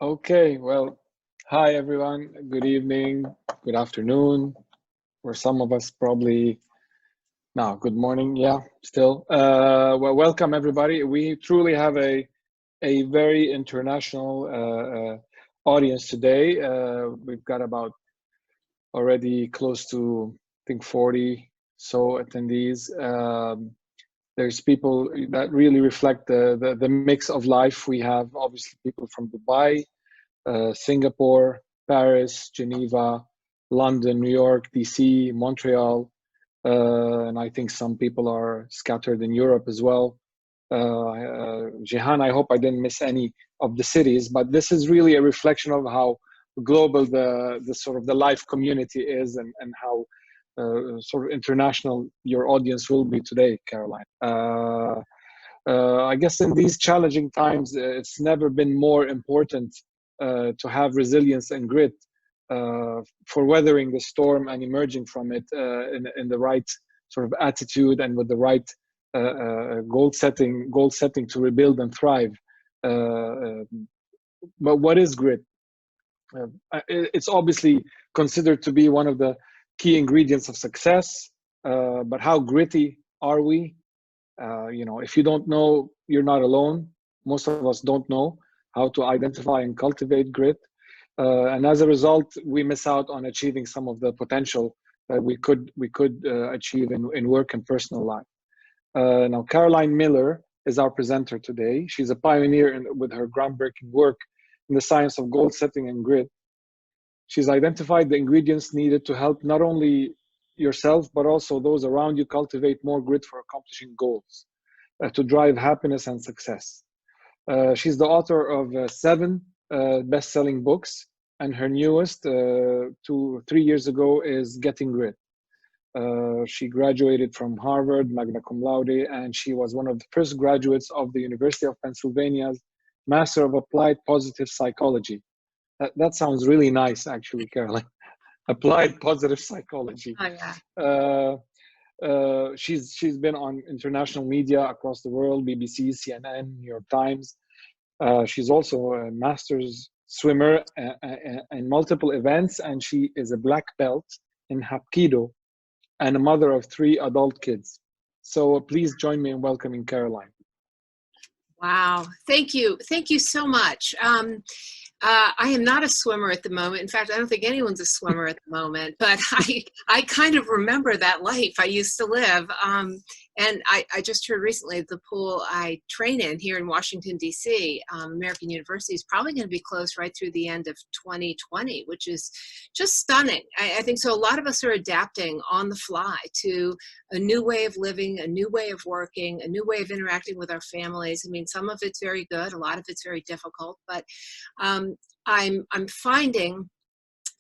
Okay, well, hi everyone. Good evening, good afternoon, or some of us probably now. Good morning, yeah, still. Well, welcome everybody. We truly have a very international audience today. We've got about already close to I think 40 so attendees. There's people that really reflect the mix of life we have. Obviously, people from Dubai, Singapore, Paris, Geneva, London, New York, DC, Montreal, and I think some people are scattered in Europe as well. Jihan, I hope I didn't miss any of the cities, but this is really a reflection of how global the sort of the life community is, and how sort of international your audience will be today, Caroline. I guess in these challenging times, it's never been more important to have resilience and grit for weathering the storm and emerging from it in the right sort of attitude and with the right goal setting to rebuild and thrive. But what is grit? It's obviously considered to be one of the key ingredients of success, but how gritty are we? If you don't know, you're not alone. Most of us don't know how to identify and cultivate grit. And as a result, we miss out on achieving some of the potential that we could achieve in work and personal life. Now, Caroline Miller is our presenter today. She's a pioneer with her groundbreaking work in the science of goal setting and grit. She's identified the ingredients needed to help not only yourself, but also those around you cultivate more grit for accomplishing goals, to drive happiness and success. She's the author of 7 best-selling books, and her newest, 3 years ago, is Getting Grit. She graduated from Harvard, magna cum laude, and she was one of the first graduates of the University of Pennsylvania's Master of Applied Positive Psychology. That sounds really nice, actually, Caroline. Applied Positive Psychology. Oh, yeah. She's been on international media across the world, BBC, CNN, New York Times. She's also a master's swimmer in multiple events, and she is a black belt in Hapkido and a mother of 3 adult kids. So please join me in welcoming Caroline. Wow. Thank you. Thank you so much. I am not a swimmer at the moment. In fact, I don't think anyone's a swimmer at the moment, but I kind of remember that life I used to live. And I just heard recently the pool I train in here in Washington, D.C., American University, is probably going to be closed right through the end of 2020, which is just stunning. I think so. A lot of us are adapting on the fly to a new way of living, a new way of working, a new way of interacting with our families. I mean, some of it's very good, a lot of it's very difficult, but I'm finding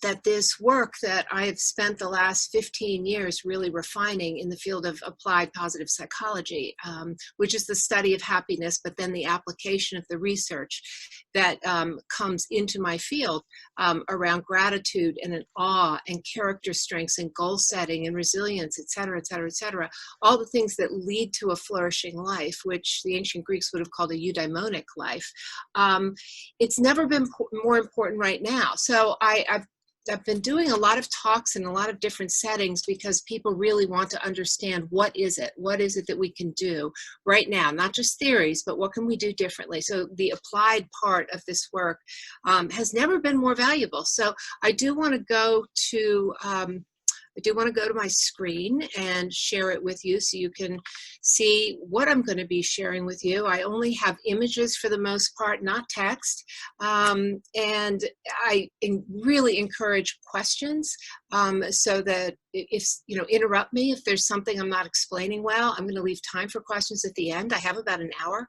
that this work that I have spent the last 15 years really refining in the field of applied positive psychology, which is the study of happiness, but then the application of the research that comes into my field around gratitude and an awe and character strengths and goal setting and resilience, et cetera, et cetera, et cetera. All the things that lead to a flourishing life, which the ancient Greeks would have called a eudaimonic life. It's never been more important right now. So I've been doing a lot of talks in a lot of different settings because people really want to understand what is it that we can do right now, not just theories, but what can we do differently. So the applied part of this work has never been more valuable. So I do want to go to my screen and share it with you so you can see what I'm going to be sharing with you. I only have images for the most part, not text. And I really encourage questions so that if, interrupt me if there's something I'm not explaining well. I'm going to leave time for questions at the end. I have about an hour.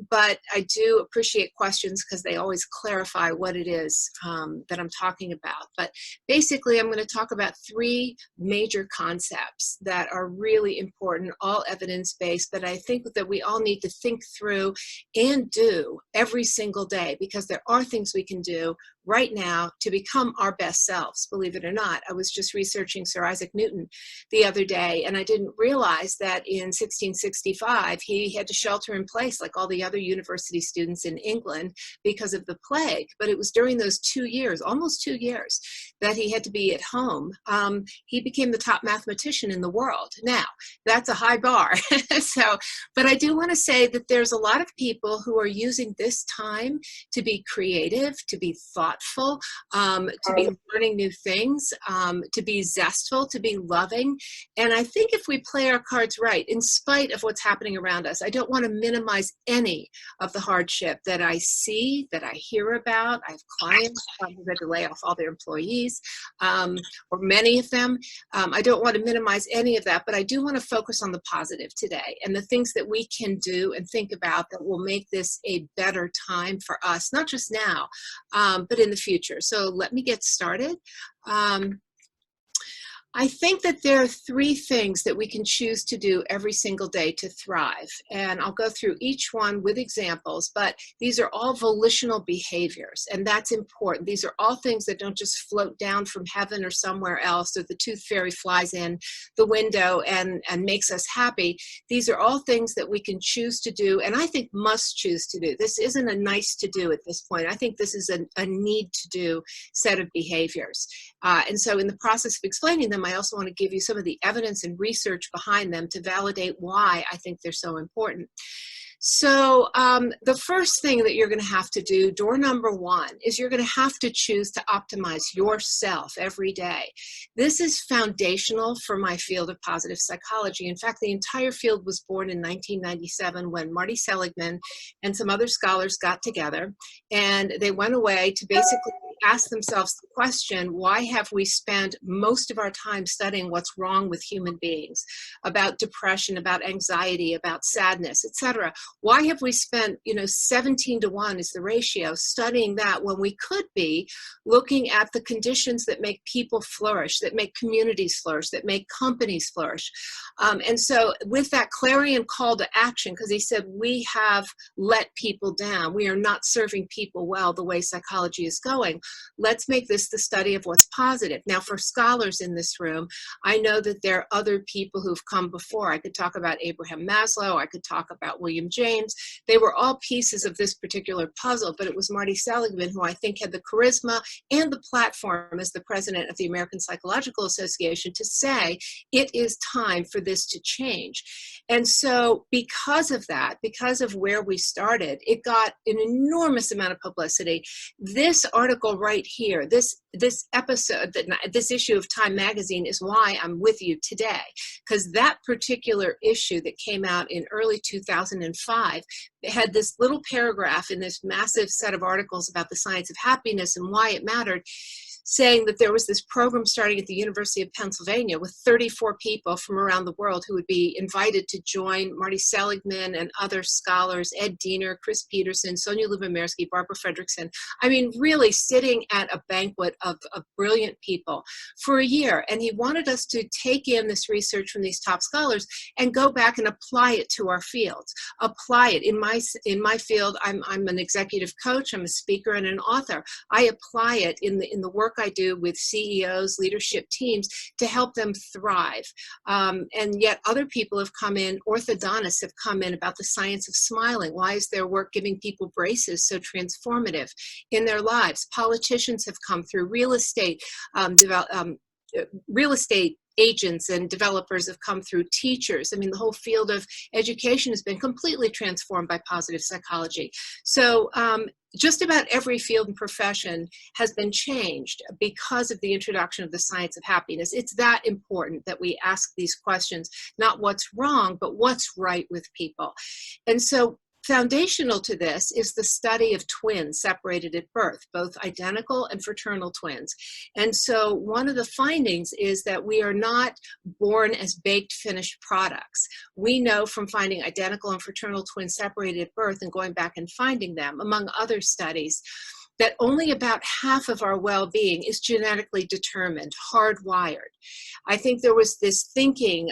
But I do appreciate questions because they always clarify what it is that I'm talking about. But basically, I'm going to talk about 3 major concepts that are really important, all evidence-based, but I think that we all need to think through and do every single day, because there are things we can do right now to become our best selves, believe it or not. I was just researching Sir Isaac Newton the other day, and I didn't realize that in 1665, he had to shelter in place like all the other university students in England because of the plague. But it was during those 2 years, almost 2 years, that he had to be at home. He became the top mathematician in the world. Now, that's a high bar. But I do want to say that there's a lot of people who are using this time to be creative, to be thoughtful, to be learning new things, to be zestful, to be loving. And I think if we play our cards right, in spite of what's happening around us, I don't want to minimize any of the hardship that I see, that I hear about. I have clients who had to lay off all their employees, or many of them. I don't want to minimize any of that, but I do want to focus on the positive today and the things that we can do and think about that will make this a better time for us, not just now, but in the future. So let me get started. I think that there are 3 things that we can choose to do every single day to thrive. And I'll go through each one with examples, but these are all volitional behaviors, and that's important. These are all things that don't just float down from heaven or somewhere else, or the tooth fairy flies in the window and makes us happy. These are all things that we can choose to do, and I think must choose to do. This isn't a nice to do at this point. I think this is a need to do set of behaviors. And so in the process of explaining them, I also want to give you some of the evidence and research behind them to validate why I think they're so important. So the first thing that you're going to have to do, door number 1, is you're going to have to choose to optimize yourself every day. This is foundational for my field of positive psychology. In fact, the entire field was born in 1997 when Marty Seligman and some other scholars got together, and they went away to basically ask themselves the question, why have we spent most of our time studying what's wrong with human beings, about depression, about anxiety, about sadness, etc.? Why have we spent, 17-to-1 is the ratio, studying that when we could be looking at the conditions that make people flourish, that make communities flourish, that make companies flourish? And so with that clarion call to action, because he said, we have let people down. We are not serving people well the way psychology is going. Let's make this the study of what's positive. Now, for scholars in this room, I know that there are other people who've come before. I could talk about Abraham Maslow. I could talk about William James. They were all pieces of this particular puzzle, but it was Marty Seligman who I think had the charisma and the platform as the president of the American Psychological Association to say, it is time for this to change. And so because of that, because of where we started, it got an enormous amount of publicity. This article right here, this episode, this issue of Time Magazine is why I'm with you today, because that particular issue that came out in early 2005 had this little paragraph in this massive set of articles about the science of happiness and why it mattered, saying that there was this program starting at the University of Pennsylvania with 34 people from around the world who would be invited to join Marty Seligman and other scholars, Ed Diener, Chris Peterson, Sonia Lubomirsky, Barbara Fredrickson. I mean, really sitting at a banquet of brilliant people for a year. And he wanted us to take in this research from these top scholars and go back and apply it to our fields. Apply it. In my field, I'm an executive coach, I'm a speaker and an author. I apply it in the work I do with CEOs, leadership teams, to help them thrive. And yet other people have come in, orthodontists have come in about the science of smiling. Why is their work giving people braces so transformative in their lives? Politicians have come through, real estate agents and developers have come through, teachers. I mean, the whole field of education has been completely transformed by positive psychology. So just about every field and profession has been changed because of the introduction of the science of happiness. It's that important that we ask these questions, not what's wrong, but what's right with people. And so foundational to this is the study of twins separated at birth, both identical and fraternal twins. And so one of the findings is that we are not born as baked, finished products. We know from finding identical and fraternal twins separated at birth and going back and finding them, among other studies, that only about half of our well-being is genetically determined, hardwired. I think there was this thinking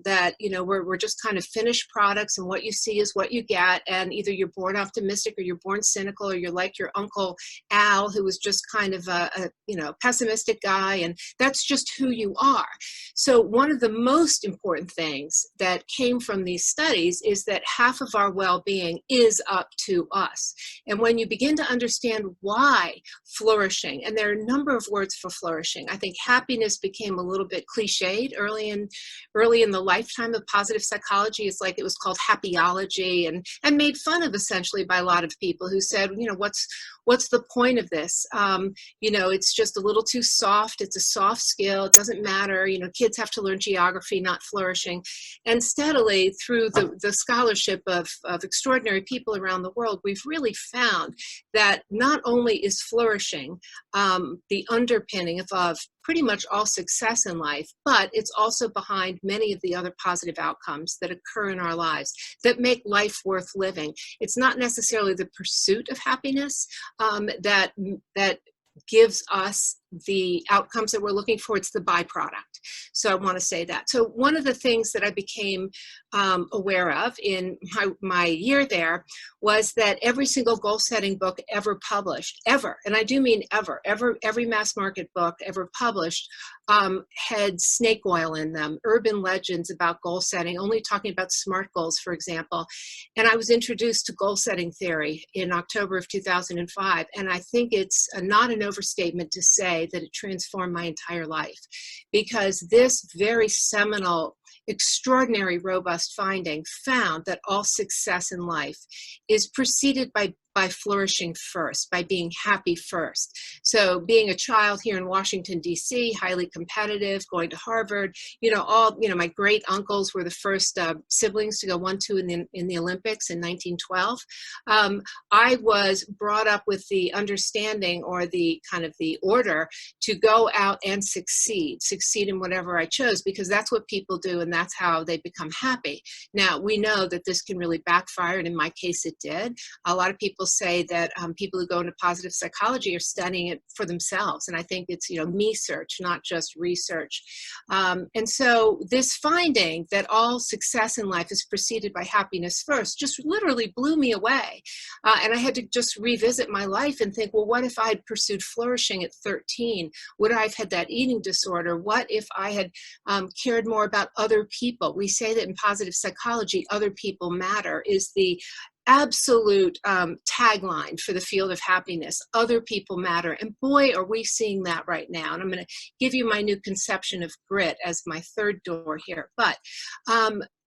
that, you know, we're just kind of finished products, and what you see is what you get, and either you're born optimistic or you're born cynical, or you're like your Uncle Al, who was just kind of a you know, pessimistic guy, and that's just who you are. So one of the most important things that came from these studies is that half of our well-being is up to us. And when you begin to understand why flourishing, and there are a number of words for flourishing, I think happiness became a little bit cliched early in the lifetime of positive psychology. It's like it was called happyology, and made fun of essentially by a lot of people who said, you know, what's the point of this? You know, it's just a little too soft. It's a soft skill. It doesn't matter. You know, kids have to learn geography, not flourishing. And steadily through the scholarship of extraordinary people around the world, we've really found that not only is flourishing the underpinning of pretty much all success in life, but it's also behind many of the other positive outcomes that occur in our lives that make life worth living. It's not necessarily the pursuit of happiness that gives us the outcomes that we're looking for. It's the byproduct. So I want to say that. So one of the things that I became aware of in my year there was that every single goal-setting book ever published, ever, and I do mean ever, every mass market book ever published had snake oil in them, urban legends about goal setting, only talking about SMART goals, for example. And I was introduced to goal-setting theory in October of 2005, and I think it's not an overstatement to say that it transformed my entire life, because this very seminal, extraordinary, robust finding found that all success in life is preceded by flourishing first, by being happy first. So being a child here in Washington, D.C., highly competitive, going to Harvard, you know, my great uncles were the first siblings to go 1-2 in the Olympics in 1912. I was brought up with the understanding, or the kind of the order, to go out and succeed in whatever I chose, because that's what people do, and that's how they become happy. Now, we know that this can really backfire, and in my case it did. A lot of people say that people who go into positive psychology are studying it for themselves, and I think it's, you know, me-search, not just research. And so this finding that all success in life is preceded by happiness first just literally blew me away. And I had to just revisit my life and think, well, what if I had pursued flourishing at 13? Would I have had that eating disorder? What if I had cared more about other people? We say that in positive psychology, other people matter is the absolute tagline for the field of happiness. Other people matter. And boy, are we seeing that right now. And I'm going to give you my new conception of grit as my third door here. But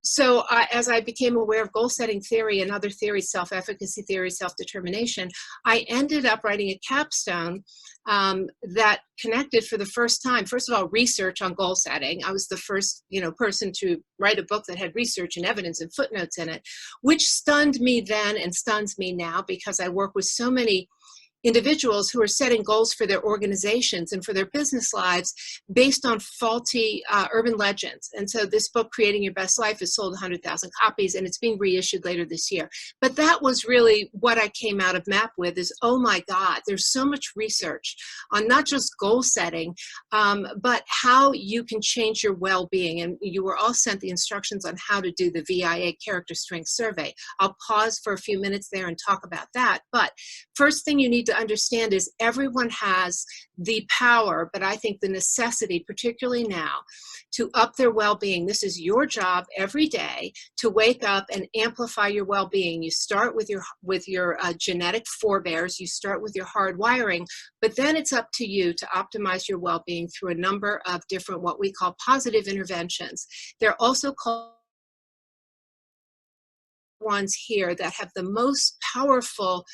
so as I became aware of goal-setting theory and other theories, self-efficacy theory, self-determination, I ended up writing a capstone that connected for the first time, first of all, research on goal setting. I was the first, you know, person to write a book that had research and evidence and footnotes in it, which stunned me then and stuns me now, because I work with so many individuals who are setting goals for their organizations and for their business lives based on faulty urban legends. And so this book, Creating Your Best Life, has sold 100,000 copies, and it's being reissued later this year. But that was really what I came out of MAP with, is, oh my God, there's so much research on not just goal setting, but how you can change your well-being. And you were all sent the instructions on how to do the VIA Character Strength Survey. I'll pause for a few minutes there and talk about that. But first thing you need to understand is everyone has the power, but I think the necessity, particularly now, to up their well-being. This is your job every day, to wake up and amplify your well-being. You start with your genetic forebears, you start with your hard wiring, but then it's up to you to optimize your well-being through a number of different, what we call positive interventions. They're also called ones here that have the most powerful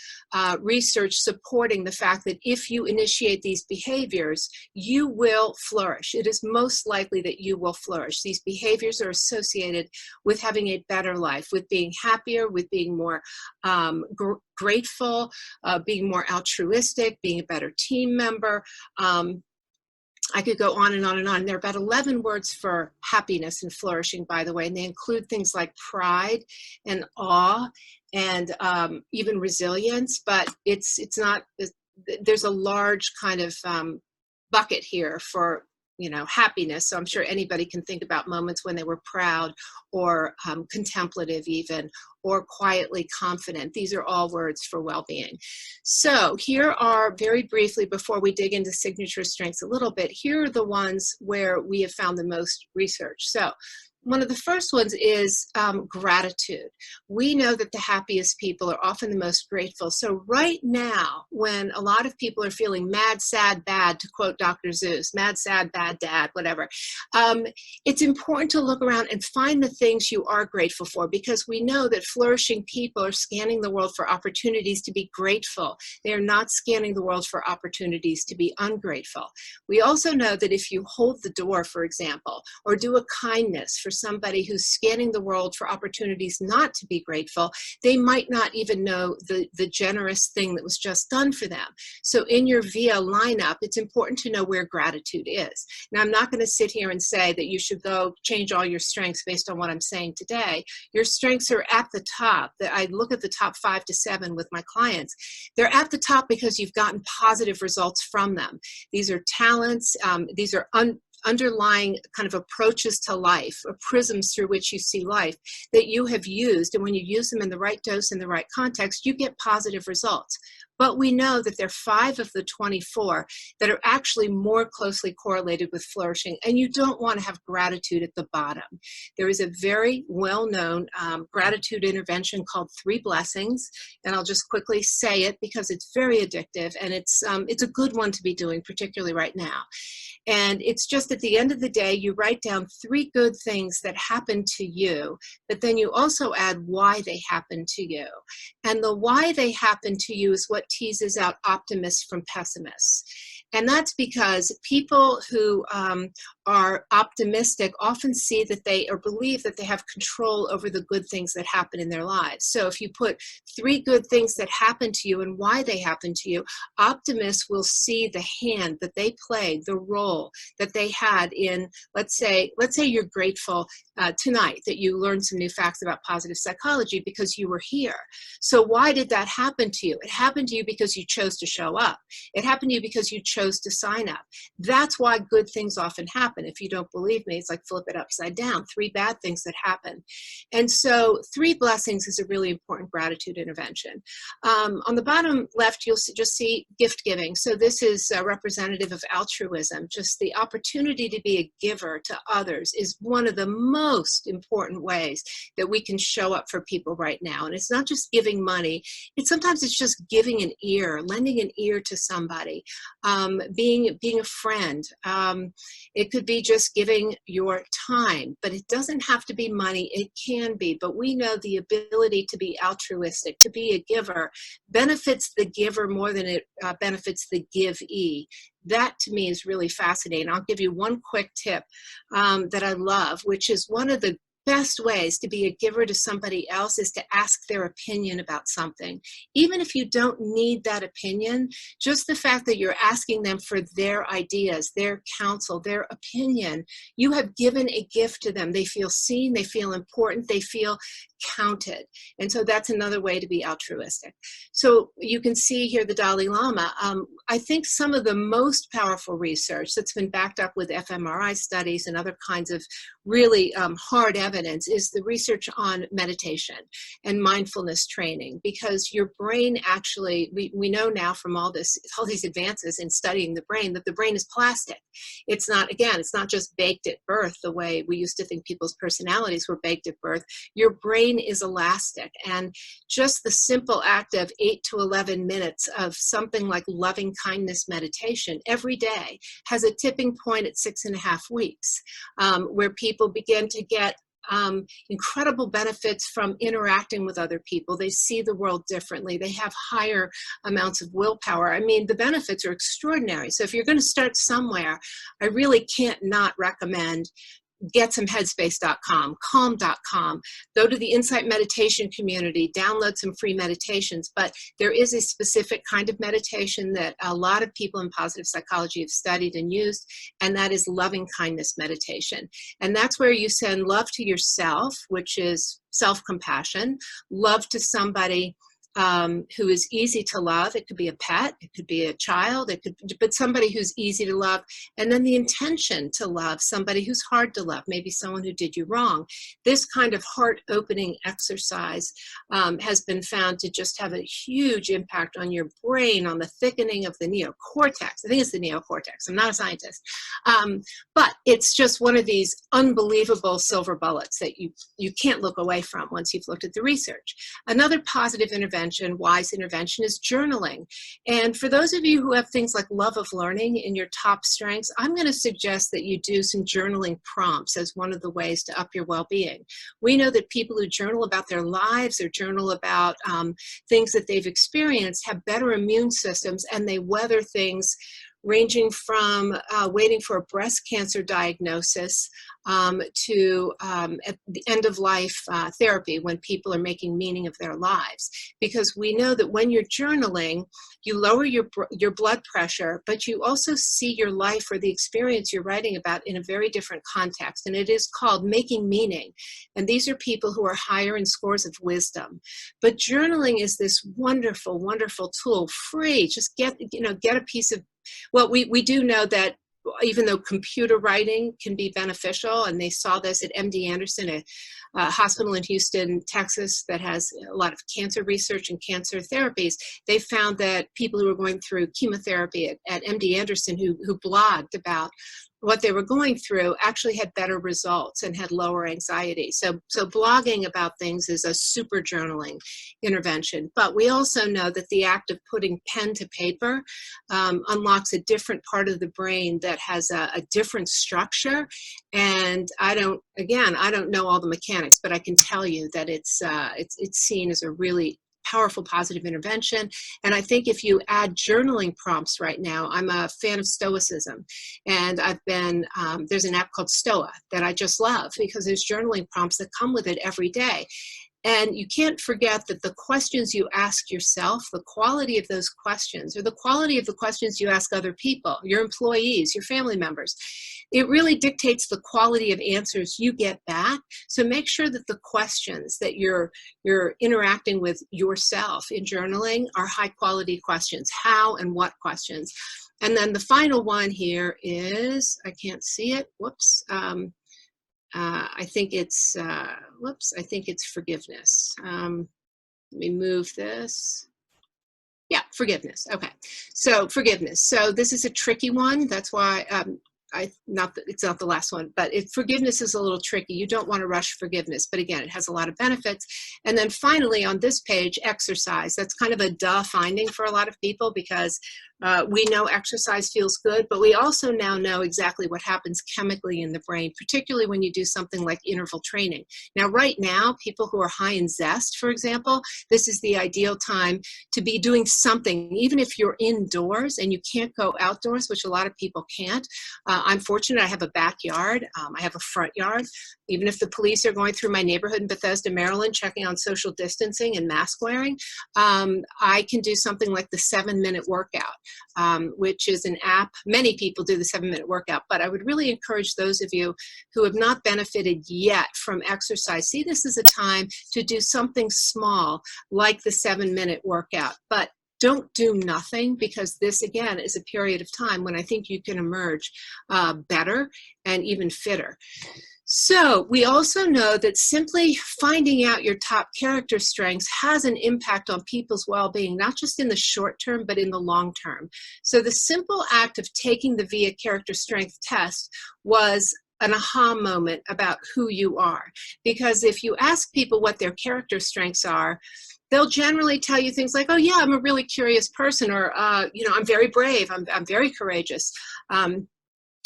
research supporting the fact that if you initiate these behaviors, you will flourish. It is most likely that you will flourish. These behaviors are associated with having a better life, with being happier, with being more grateful, being more altruistic, being a better team member. I could go on and on and on. There are about 11 words for happiness and flourishing, by the way, and they include things like pride and awe and even resilience, but it's not there's a large kind of bucket here for, happiness. So I'm sure anybody can think about moments when they were proud or contemplative even, or quietly confident. These are all words for well-being. So here are, very briefly, before we dig into signature strengths a little bit, here are the ones where we have found the most research. So one of the first ones is gratitude. We know that the happiest people are often the most grateful. So right now, when a lot of people are feeling mad, sad, bad, to quote Dr. Seuss, mad, sad, bad, dad, whatever, it's important to look around and find the things you are grateful for, because we know that flourishing people are scanning the world for opportunities to be grateful. They are not scanning the world for opportunities to be ungrateful. We also know that if you hold the door, for example, or do a kindness for somebody who's scanning the world for opportunities not to be grateful, they might not even know the generous thing that was just done for them. So in your VIA lineup, it's important to know where gratitude is. Now, I'm not going to sit here and say that you should go change all your strengths based on what I'm saying today. Your strengths are at the top. I look at the top 5 to 7 with my clients. They're at the top because you've gotten positive results from them. These are talents. These are underlying kind of approaches to life, or prisms through which you see life that you have used. And when you use them in the right dose, in the right context, you get positive results. But we know that there are 5 of the 24 that are actually more closely correlated with flourishing, and you don't want to have gratitude at the bottom. There is a very well-known gratitude intervention called 3 Blessings, and I'll just quickly say it because it's very addictive, and it's a good one to be doing, particularly right now. And it's just at the end of the day, you write down 3 good things that happened to you, but then you also add why they happened to you. And the why they happened to you is what teases out optimists from pessimists. And that's because people who are optimistic often see that they, or believe that they have control over the good things that happen in their lives. So if you put 3 good things that happen to you and why they happen to you, optimists will see the hand that they played, the role that they had in, let's say you're grateful tonight that you learned some new facts about positive psychology because you were here. So why did that happen to you? It happened to you because you chose to show up. It happened to you because you chose to sign up. That's why good things often happen. If you don't believe me, it's like flip it upside down. 3 bad things that happen. And so 3 Blessings is a really important gratitude intervention. On the bottom left, you'll just see gift giving. So this is representative of altruism. Just the opportunity to be a giver to others is one of the most important ways that we can show up for people right now. And it's not just giving money. Sometimes it's just giving an ear, lending an ear to somebody, being a friend. It could be just giving your time, but it doesn't have to be money. It can be, but we know the ability to be altruistic, to be a giver, benefits the giver more than it benefits the givee. That to me is really fascinating. I'll give you one quick tip that I love, which is one of the best ways to be a giver to somebody else is to ask their opinion about something. Even if you don't need that opinion, just the fact that you're asking them for their ideas, their counsel, their opinion, you have given a gift to them. They feel seen, they feel important, they feel counted. And so that's another way to be altruistic. So you can see here the Dalai Lama. I think some of the most powerful research that's been backed up with fMRI studies and other kinds of really hard evidence is the research on meditation and mindfulness training, because your brain actually, we know now from all these advances in studying the brain that the brain is plastic. It's not, again, it's not just baked at birth the way we used to think people's personalities were baked at birth. Your brain is elastic, and just the simple act of 8 to 11 minutes of something like loving kindness meditation every day has a tipping point at 6.5 weeks, where people begin to get incredible benefits from interacting with other people. They see the world differently. They have higher amounts of willpower. I mean, the benefits are extraordinary. So if you're going to start somewhere, I really can't not recommend GetSomeHeadspace.com, Calm.com, go to the Insight Meditation community, download some free meditations. But there is a specific kind of meditation that a lot of people in positive psychology have studied and used, and that is loving kindness meditation. And that's where you send love to yourself, which is self-compassion, love to somebody who is easy to love. It could be a pet, it could be a child, but somebody who's easy to love. And then the intention to love somebody who's hard to love, maybe someone who did you wrong. This kind of heart-opening exercise has been found to just have a huge impact on your brain, on the thickening of the neocortex. I think it's the neocortex. I'm not a scientist. But it's just one of these unbelievable silver bullets that you can't look away from once you've looked at the research. Another positive intervention, wise intervention, is journaling. And for those of you who have things like love of learning in your top strengths, I'm going to suggest that you do some journaling prompts as one of the ways to up your well-being. We know that people who journal about their lives or journal about things that they've experienced have better immune systems, and they weather things ranging from waiting for a breast cancer diagnosis to at the end of life therapy, when people are making meaning of their lives. Because we know that when you're journaling, you lower your blood pressure, but you also see your life or the experience you're writing about in a very different context. And it is called making meaning. And these are people who are higher in scores of wisdom. But journaling is this wonderful, wonderful tool, free. Just get a piece of, well, we do know that even though computer writing can be beneficial, and they saw this at MD Anderson, a hospital in Houston, Texas, that has a lot of cancer research and cancer therapies, they found that people who were going through chemotherapy at MD Anderson who blogged about what they were going through actually had better results and had lower anxiety. So blogging about things is a super journaling intervention. But we also know that the act of putting pen to paper unlocks a different part of the brain that has a different structure. And I don't know all the mechanics, but I can tell you that it's seen as a really powerful positive intervention. And I think if you add journaling prompts right now, I'm a fan of Stoicism. And I've been, there's an app called Stoa that I just love because there's journaling prompts that come with it every day. And you can't forget that the questions you ask yourself, the quality of those questions, or the quality of the questions you ask other people, your employees, your family members, it really dictates the quality of answers you get back. So make sure that the questions that you're interacting with yourself in journaling are high quality questions. How and what questions? And then the final one here is, I can't see it, whoops. I think it's, I think it's forgiveness. Let me move this. Yeah, forgiveness. Okay, so forgiveness. So this is a tricky one. That's why it's not the last one, but forgiveness is a little tricky. You don't want to rush forgiveness, but again, it has a lot of benefits. And then finally on this page, exercise. That's kind of a duh finding for a lot of people because we know exercise feels good, but we also now know exactly what happens chemically in the brain, particularly when you do something like interval training. Now, right now, people who are high in zest, for example, this is the ideal time to be doing something, even if you're indoors and you can't go outdoors, which a lot of people can't. I'm fortunate I have a backyard. I have a front yard. Even if the police are going through my neighborhood in Bethesda, Maryland, checking on social distancing and mask wearing, I can do something like the 7-minute workout, which is an app. Many people do the 7-minute workout, but I would really encourage those of you who have not benefited yet from exercise, see this as a time to do something small like the 7-minute workout. But don't do nothing, because this, again, is a period of time when I think you can emerge better and even fitter. So we also know that simply finding out your top character strengths has an impact on people's well-being, not just in the short term, but in the long term. So the simple act of taking the VIA character strength test was an aha moment about who you are. Because if you ask people what their character strengths are, they'll generally tell you things like, oh yeah, I'm a really curious person, or I'm very brave, I'm very courageous.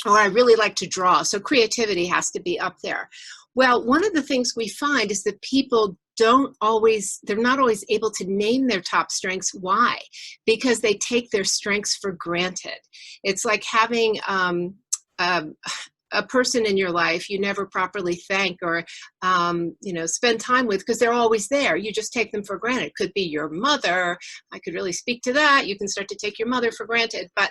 Or I really like to draw. So creativity has to be up there. Well, one of the things we find is that people they're not always able to name their top strengths. Why? Because they take their strengths for granted. It's like having a person in your life you never properly thank or, spend time with because they're always there. You just take them for granted. It could be your mother. I could really speak to that. You can start to take your mother for granted. But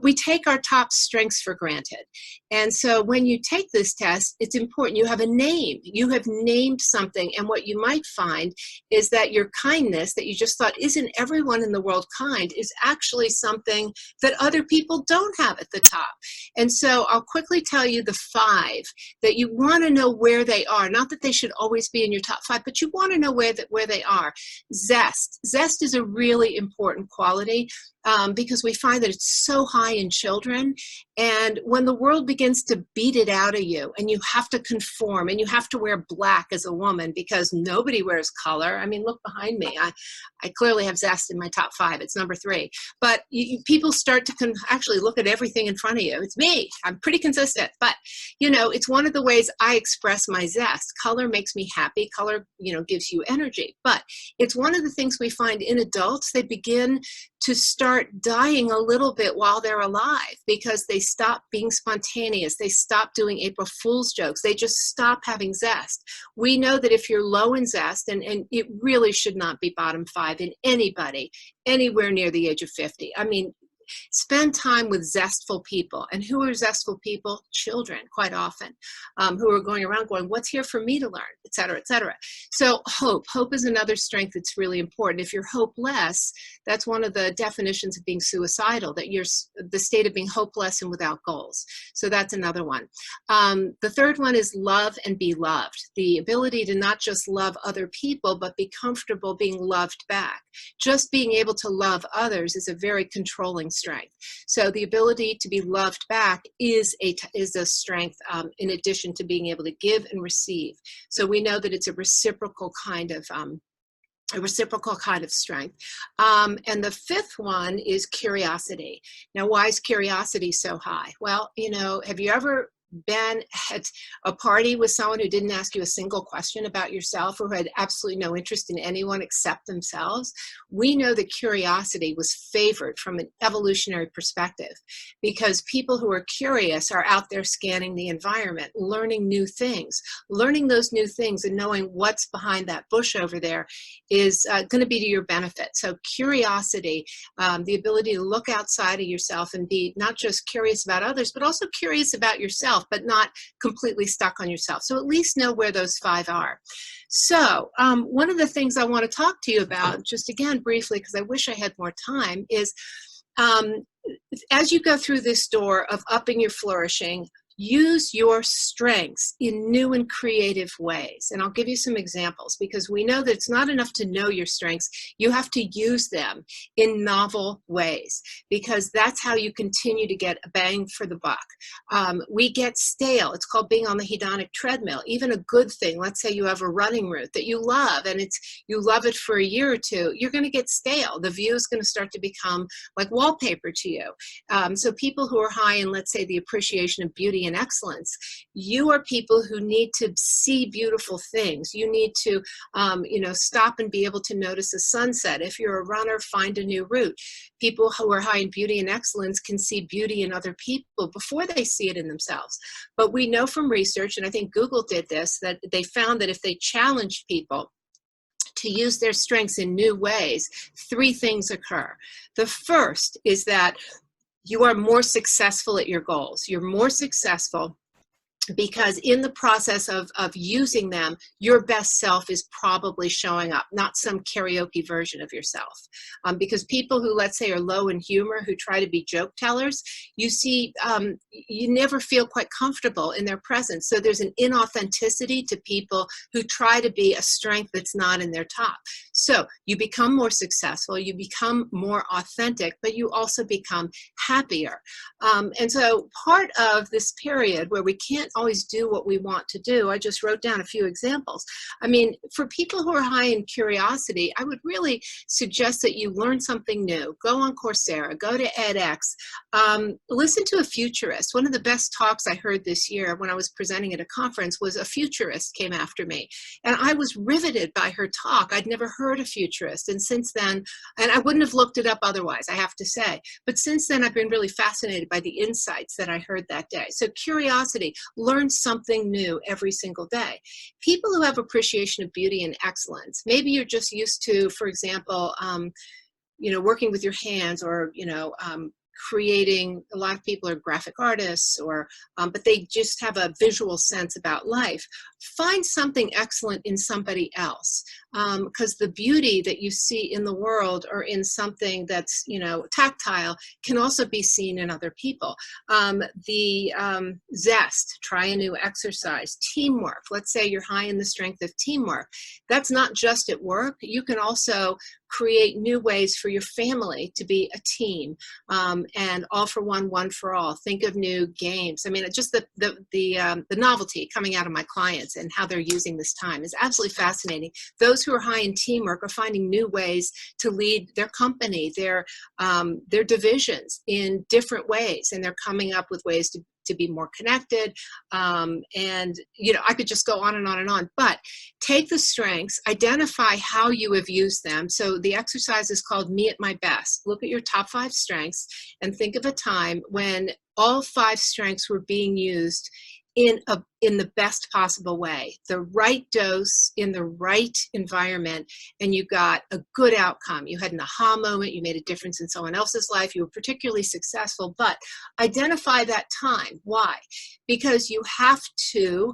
we take our top strengths for granted. And so when you take this test, it's important. You have a name. You have named something. And what you might find is that your kindness that you just thought, isn't everyone in the world kind, is actually something that other people don't have at the top. And so I'll quickly tell you the 5 that you want to know where they are. Not that they should always be in your top 5, but you want to know where they are. Zest. Zest is a really important quality because we find that it's so high in children. And when the world begins to beat it out of you and you have to conform and you have to wear black as a woman because nobody wears color. I mean, look behind me. I clearly have zest in my top 5. It's number 3. But people start to actually look at everything in front of you. It's me. I'm pretty consistent. But, it's one of the ways I express my zest. Color makes me happy. Color, gives you energy. But it's one of the things we find in adults. They begin to start dying a little bit while they're alive because they stop being spontaneous. They stop doing April Fool's jokes. They just stop having zest. We know that if you're low in zest, and it really should not be bottom 5 in anybody, anywhere near the age of 50. I mean, spend time with zestful people. And who are zestful people? Children, quite often, who are going around going, what's here for me to learn, et cetera, et cetera. So hope is another strength that's really important. If you're hopeless, that's one of the definitions of being suicidal, that you're the state of being hopeless and without goals. So that's another one. The third one is love and be loved. The ability to not just love other people, but be comfortable being loved back. Just being able to love others is a very controlling strength. So the ability to be loved back is a strength in addition to being able to give and receive. So we know that it's a reciprocal kind of strength. And the 5th one is curiosity. Now, why is curiosity so high? Well, have you ever been at a party with someone who didn't ask you a single question about yourself or who had absolutely no interest in anyone except themselves? We know that curiosity was favored from an evolutionary perspective because people who are curious are out there scanning the environment, learning new things. Learning those new things and knowing what's behind that bush over there is going to be to your benefit. So curiosity, the ability to look outside of yourself and be not just curious about others, but also curious about yourself, but not completely stuck on yourself. So at least know where those 5 are. So one of the things I want to talk to you about, just again briefly, because I wish I had more time, is as you go through this door of upping your flourishing, use your strengths in new and creative ways. And I'll give you some examples because we know that it's not enough to know your strengths. You have to use them in novel ways because that's how you continue to get a bang for the buck. We get stale. It's called being on the hedonic treadmill. Even a good thing, let's say you have a running route that you love and you love it for a year or two, you're going to get stale. The view is going to start to become like wallpaper to you. So people who are high in, let's say, the appreciation of beauty and excellence, you are people who need to see beautiful things. You need to, stop and be able to notice a sunset. If you're a runner, find a new route. People who are high in beauty and excellence can see beauty in other people before they see it in themselves. But we know from research, and I think Google did this, that they found that if they challenged people to use their strengths in new ways, 3 things occur. The first is that you are more successful at your goals. You're more successful because in the process of using them, your best self is probably showing up, not some karaoke version of yourself. Because people who, let's say, are low in humor, who try to be joke tellers, you see, you never feel quite comfortable in their presence. So there's an inauthenticity to people who try to be a strength that's not in their top. So you become more successful, you become more authentic, but you also become happier. And so part of this period where we can't always do what we want to do, I just wrote down a few examples. I mean, for people who are high in curiosity, I would really suggest that you learn something new. Go on Coursera, go to edX, listen to a futurist. One of the best talks I heard this year when I was presenting at a conference was a futurist came after me. And I was riveted by her talk. I'd never heard a futurist. And since then, and I wouldn't have looked it up otherwise, I have to say, but since then I've been been really fascinated by the insights that I heard that day. So curiosity, learn something new every single day. People who have appreciation of beauty and excellence, maybe you're just used to, for example, working with your hands, or, creating. A lot of people are graphic artists, or but they just have a visual sense about life. Find something excellent in somebody else, because the beauty that you see in the world, or in something that's tactile, can also be seen in other people. Zest, try a new exercise. Teamwork, let's say you're high in the strength of teamwork. That's not just at work. You can also create new ways for your family to be a team, and all for one, one for all. Think of new games. I mean, just the novelty coming out of my clients and how they're using this time is absolutely fascinating. Those who are high in teamwork are finding new ways to lead their company, their divisions in different ways, and they're coming up with ways to be more connected. And I could just go on and on and on, but take the strengths, identify how you have used them. So the exercise is called Me at My Best. Look at your top 5 strengths and think of a time when all 5 strengths were being used in the best possible way, the right dose in the right environment, and you got a good outcome. You had an aha moment, you made a difference in someone else's life, you were particularly successful. But identify that time. Why? Because you have to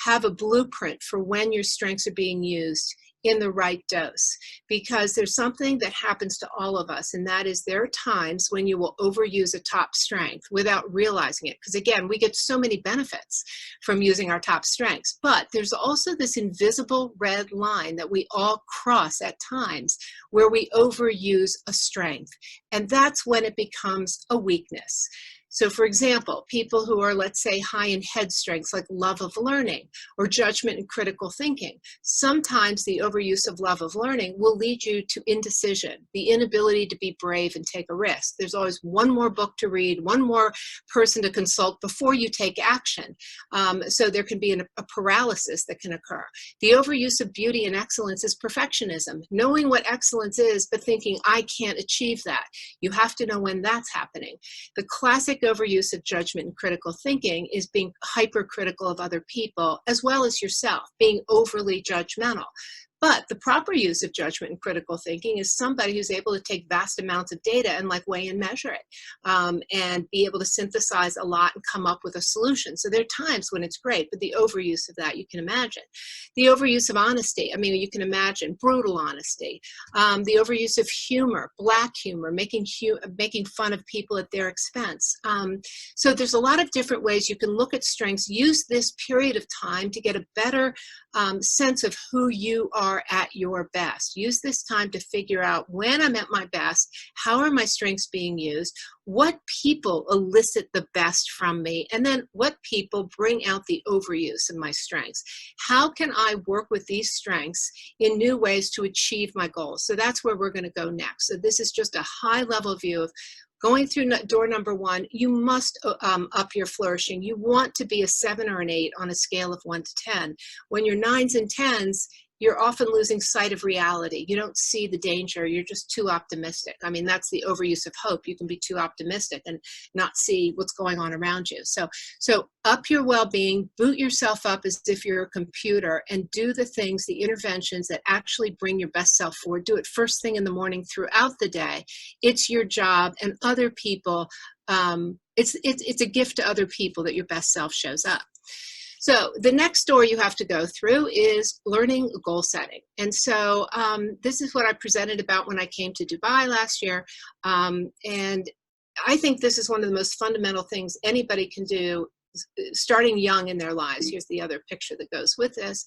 have a blueprint for when your strengths are being used in the right dose, because there's something that happens to all of us, and that is there are times when you will overuse a top strength without realizing it, because again, we get so many benefits from using our top strengths, but there's also this invisible red line that we all cross at times where we overuse a strength, and that's when it becomes a weakness. So for example, people who are, let's say, high in head strengths like love of learning or judgment and critical thinking, sometimes the overuse of love of learning will lead you to indecision, the inability to be brave and take a risk. There's always one more book to read, one more person to consult before you take action. So there can be a paralysis that can occur. The overuse of beauty and excellence is perfectionism, knowing what excellence is, but thinking, I can't achieve that. You have to know when that's happening. The classic overuse of judgment and critical thinking is being hypercritical of other people as well as yourself, being overly judgmental. But the proper use of judgment and critical thinking is somebody who's able to take vast amounts of data and weigh and measure it, and be able to synthesize a lot and come up with a solution. So there are times when it's great, but the overuse of that, you can imagine. The overuse of honesty, I mean, you can imagine brutal honesty. The overuse of humor, black humor, making fun of people at their expense. So there's a lot of different ways you can look at strengths, use this period of time to get a better sense of who you are at your best. Use this time to figure out when I'm at my best, how are my strengths being used, what people elicit the best from me, and then what people bring out the overuse of my strengths. How can I work with these strengths in new ways to achieve my goals? So that's where we're going to go next. So this is just a high-level view of going through door number 1. You must up your flourishing. You want to be a 7 or an 8 on a scale of 1 to 10. When you're 9s and 10s, you're often losing sight of reality. You don't see the danger. You're just too optimistic. I mean, that's the overuse of hope. You can be too optimistic and not see what's going on around you. So up your well-being, boot yourself up as if you're a computer, and do the things, the interventions that actually bring your best self forward. Do it first thing in the morning throughout the day. It's your job, and other people, it's a gift to other people that your best self shows up. So the next door you have to go through is learning goal setting. And so this is what I presented about when I came to Dubai last year. And I think this is one of the most fundamental things anybody can do starting young in their lives. Here's the other picture that goes with this.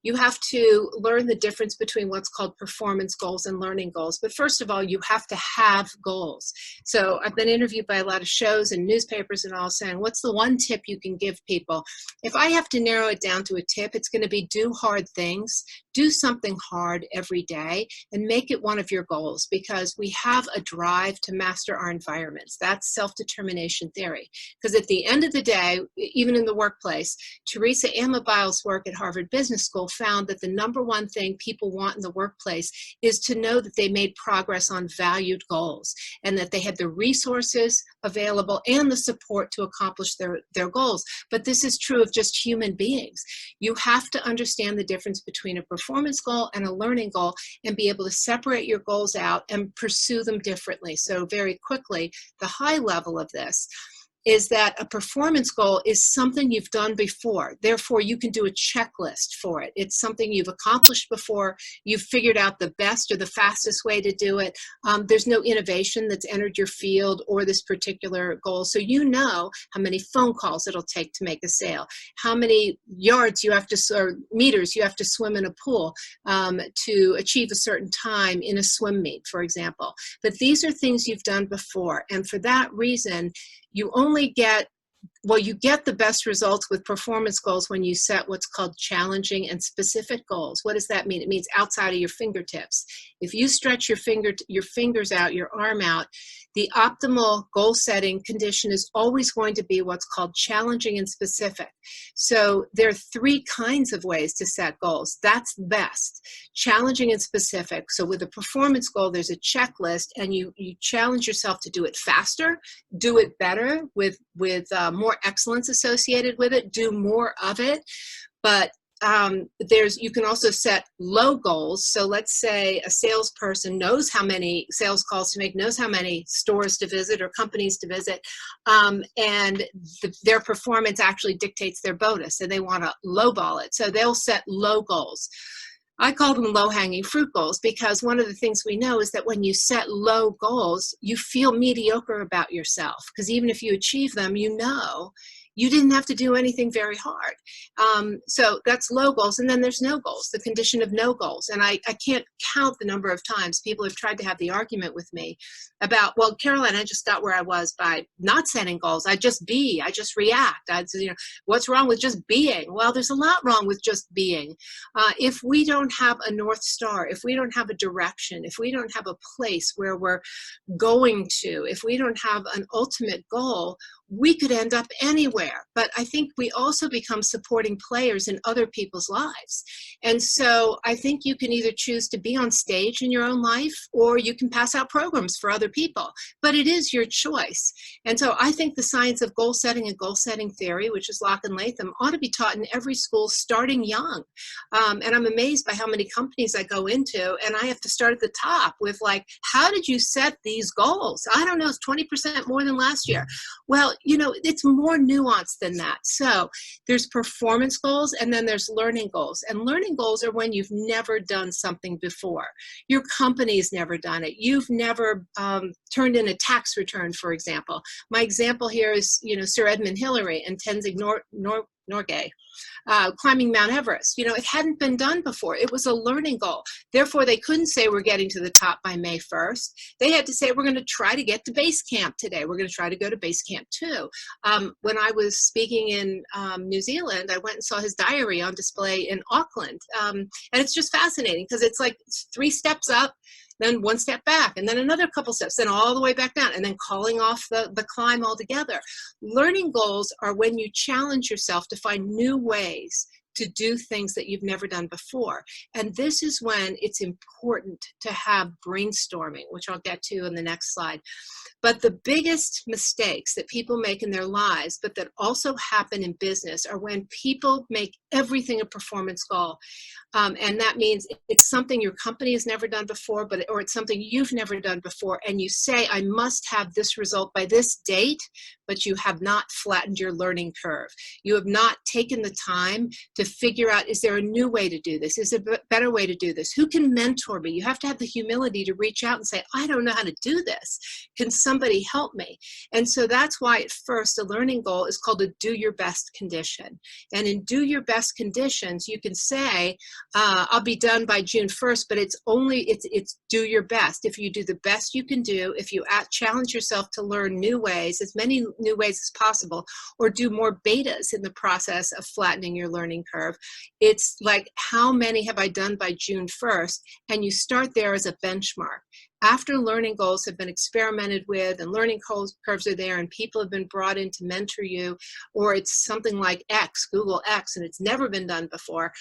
You have to learn the difference between what's called performance goals and learning goals. But first of all, you have to have goals. So I've been interviewed by a lot of shows and newspapers and all saying, what's the one tip you can give people? If I have to narrow it down to a tip, it's going to be do hard things, do something hard every day and make it one of your goals, because we have a drive to master our environments. That's self-determination theory. Because at the end of the day, even in the workplace, Teresa Amabile's work at Harvard Business School found that the number one thing people want in the workplace is to know that they made progress on valued goals, and that they had the resources available and the support to accomplish their goals. But this is true of just human beings. You have to understand the difference between a performance goal and a learning goal, and be able to separate your goals out and pursue them differently. So very quickly, the high level of this is that a performance goal is something you've done before. Therefore, you can do a checklist for it. It's something you've accomplished before. You've figured out the best or the fastest way to do it. There's no innovation that's entered your field or this particular goal. So you know how many phone calls it'll take to make a sale, how many yards you have to, or meters you have to swim in a pool to achieve a certain time in a swim meet, for example. But these are things you've done before. And for that reason, you only get, well, you get the best results with performance goals when you set what's called challenging and specific goals. What does that mean? It means outside of your fingertips. If you stretch your fingers out, your arm out, the optimal goal setting condition is always going to be what's called challenging and specific. So there are three kinds of ways to set goals. That's the best. Challenging and specific. So with a performance goal, there's a checklist, and you challenge yourself to do it faster, do it better with more excellence associated with it, do more of it. But you can also set low goals. So let's say a salesperson knows how many sales calls to make, knows how many stores to visit or companies to visit, and their performance actually dictates their bonus, and they want to lowball it. So they'll set low goals. I call them low-hanging fruit goals, because one of the things we know is that when you set low goals, you feel mediocre about yourself, because even if you achieve them, you know you didn't have to do anything very hard. So that's low goals. And then there's no goals, the condition of no goals. And I can't count the number of times people have tried to have the argument with me about, well, Caroline, I just got where I was by not setting goals. I just react. What's wrong with just being? Well, there's a lot wrong with just being. If we don't have a North Star, if we don't have a direction, if we don't have a place where we're going to, if we don't have an ultimate goal, we could end up anywhere. But I think we also become supporting players in other people's lives. And so I think you can either choose to be on stage in your own life, or you can pass out programs for other people. But it is your choice. And so I think the science of goal setting and goal setting theory, which is Locke and Latham, ought to be taught in every school starting young. And I'm amazed by how many companies I go into, and I have to start at the top with, like, how did you set these goals? I don't know, it's 20% more than last year. Well, it's more nuanced than that. So there's performance goals, and then there's learning goals. And learning goals are when you've never done something before. Your company's never done it. You've never turned in a tax return, for example. My example here is, Sir Edmund Hillary and Tenzing Norgay. Climbing Mount Everest. It hadn't been done before. It was a learning goal. Therefore, they couldn't say we're getting to the top by May 1st. They had to say we're going to try to get to base camp today. We're going to try to go to base camp 2. When I was speaking in New Zealand, I went and saw his diary on display in Auckland. And it's just fascinating, because it's like 3 steps up, then 1 step back, and then another couple steps, then all the way back down, and then calling off the climb altogether. Learning goals are when you challenge yourself to find new ways to do things that you've never done before. And this is when it's important to have brainstorming, which I'll get to in the next slide. But the biggest mistakes that people make in their lives, but that also happen in business, are when people make everything a performance goal. And that means it's something your company has never done before, or it's something you've never done before. And you say, I must have this result by this date, but you have not flattened your learning curve. You have not taken the time to figure out, is there a new way to do this? Is there a better way to do this? Who can mentor me? You have to have the humility to reach out and say, I don't know how to do this. Can somebody help me? And so that's why at first a learning goal is called a do your best condition. And in do your best conditions, you can say, I'll be done by June 1st, but it's do your best. If you do the best you can do, if you challenge yourself to learn new ways, as many new ways as possible, or do more betas in the process of flattening your learning curve. It's like, how many have I done by June 1st? And you start there as a benchmark. After learning goals have been experimented with and learning curves are there and people have been brought in to mentor you, or it's something like X, Google X, and it's never been done before,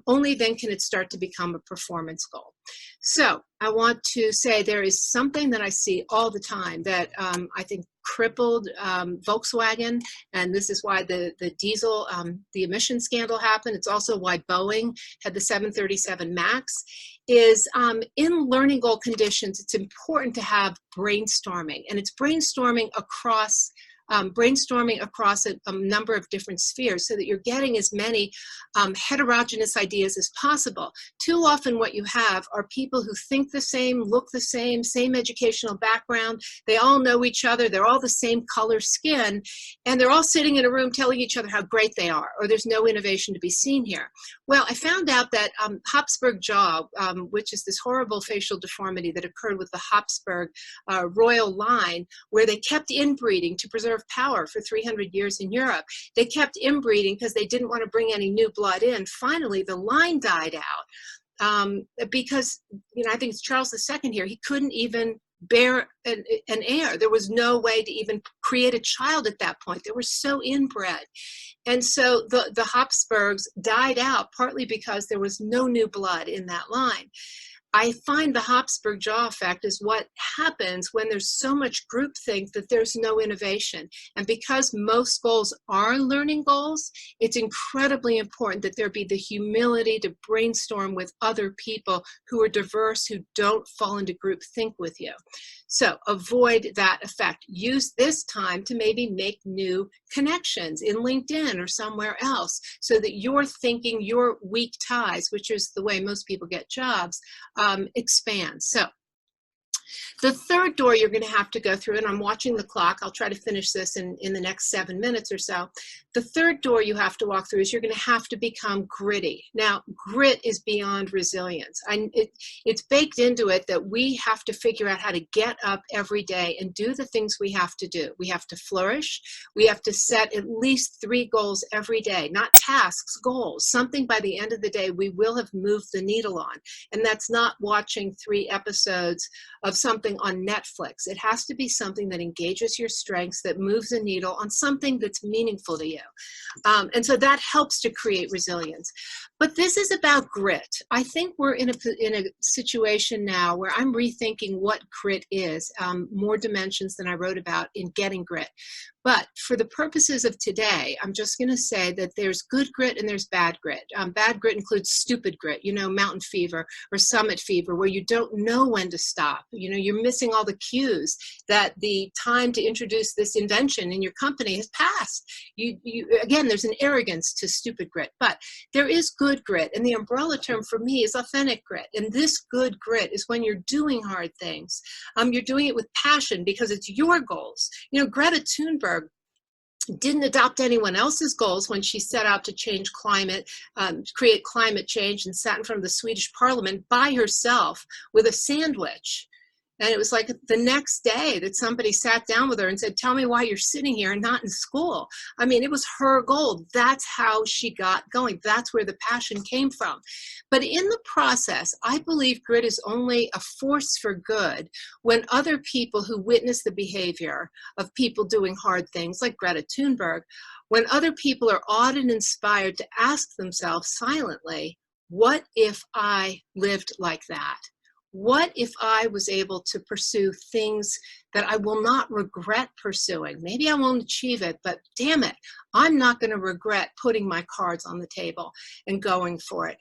only then can it start to become a performance goal. So I want to say there is something that I see all the time that I think crippled Volkswagen, and this is why the diesel, the emission scandal happened. It's also why Boeing had the 737 MAX, is in learning goal conditions, it's important to have brainstorming, and it's brainstorming across a number of different spheres so that you're getting as many heterogeneous ideas as possible. Too often what you have are people who think the same, look the same educational background, they all know each other, they're all the same color skin, and they're all sitting in a room telling each other how great they are, or there's no innovation to be seen here. Well, I found out that Habsburg jaw, which is this horrible facial deformity that occurred with the Habsburg royal line, where they kept inbreeding to preserve power for 300 years in Europe. They kept inbreeding because they didn't want to bring any new blood in. Finally, the line died out because, I think it's Charles II here, he couldn't even bear an heir. There was no way to even create a child at that point. They were so inbred. And so the Habsburgs died out partly because there was no new blood in that line. I find the Habsburg jaw effect is what happens when there's so much groupthink that there's no innovation. And because most goals are learning goals, it's incredibly important that there be the humility to brainstorm with other people who are diverse, who don't fall into groupthink with you. So avoid that effect. Use this time to maybe make new connections in LinkedIn or somewhere else so that you're thinking your weak ties, which is the way most people get jobs, expands. So the third door you're going to have to go through, and I'm watching the clock, I'll try to finish this in the next 7 minutes or so. The third door you have to walk through is you're going to have to become gritty. Now, grit is beyond resilience. It's baked into it that we have to figure out how to get up every day and do the things we have to do. We have to flourish. We have to set at least 3 goals every day, not tasks, goals, something by the end of the day we will have moved the needle on. And that's not watching 3 episodes of something on Netflix. It has to be something that engages your strengths, that moves the needle on something that's meaningful to you. And so that helps to create resilience. But this is about grit. I think we're in a situation now where I'm rethinking what grit is, more dimensions than I wrote about in Getting Grit. But for the purposes of today, I'm just going to say that there's good grit and there's bad grit. Bad grit includes stupid grit, mountain fever or summit fever, where you don't know when to stop. You're missing all the cues that the time to introduce this invention in your company has passed. Again, there's an arrogance to stupid grit, but there is good grit. And the umbrella term for me is authentic grit. And this good grit is when you're doing hard things. You're doing it with passion because it's your goals. Greta Thunberg didn't adopt anyone else's goals when she set out to change climate, create climate change, and sat in front of the Swedish parliament by herself with a sandwich. And it was like the next day that somebody sat down with her and said, tell me why you're sitting here and not in school. I mean, it was her goal. That's how she got going. That's where the passion came from. But in the process, I believe grit is only a force for good when other people who witness the behavior of people doing hard things like Greta Thunberg, when other people are awed and inspired to ask themselves silently, what if I lived like that? What if I was able to pursue things that I will not regret pursuing? Maybe I won't achieve it, but damn it, I'm not going to regret putting my cards on the table and going for it.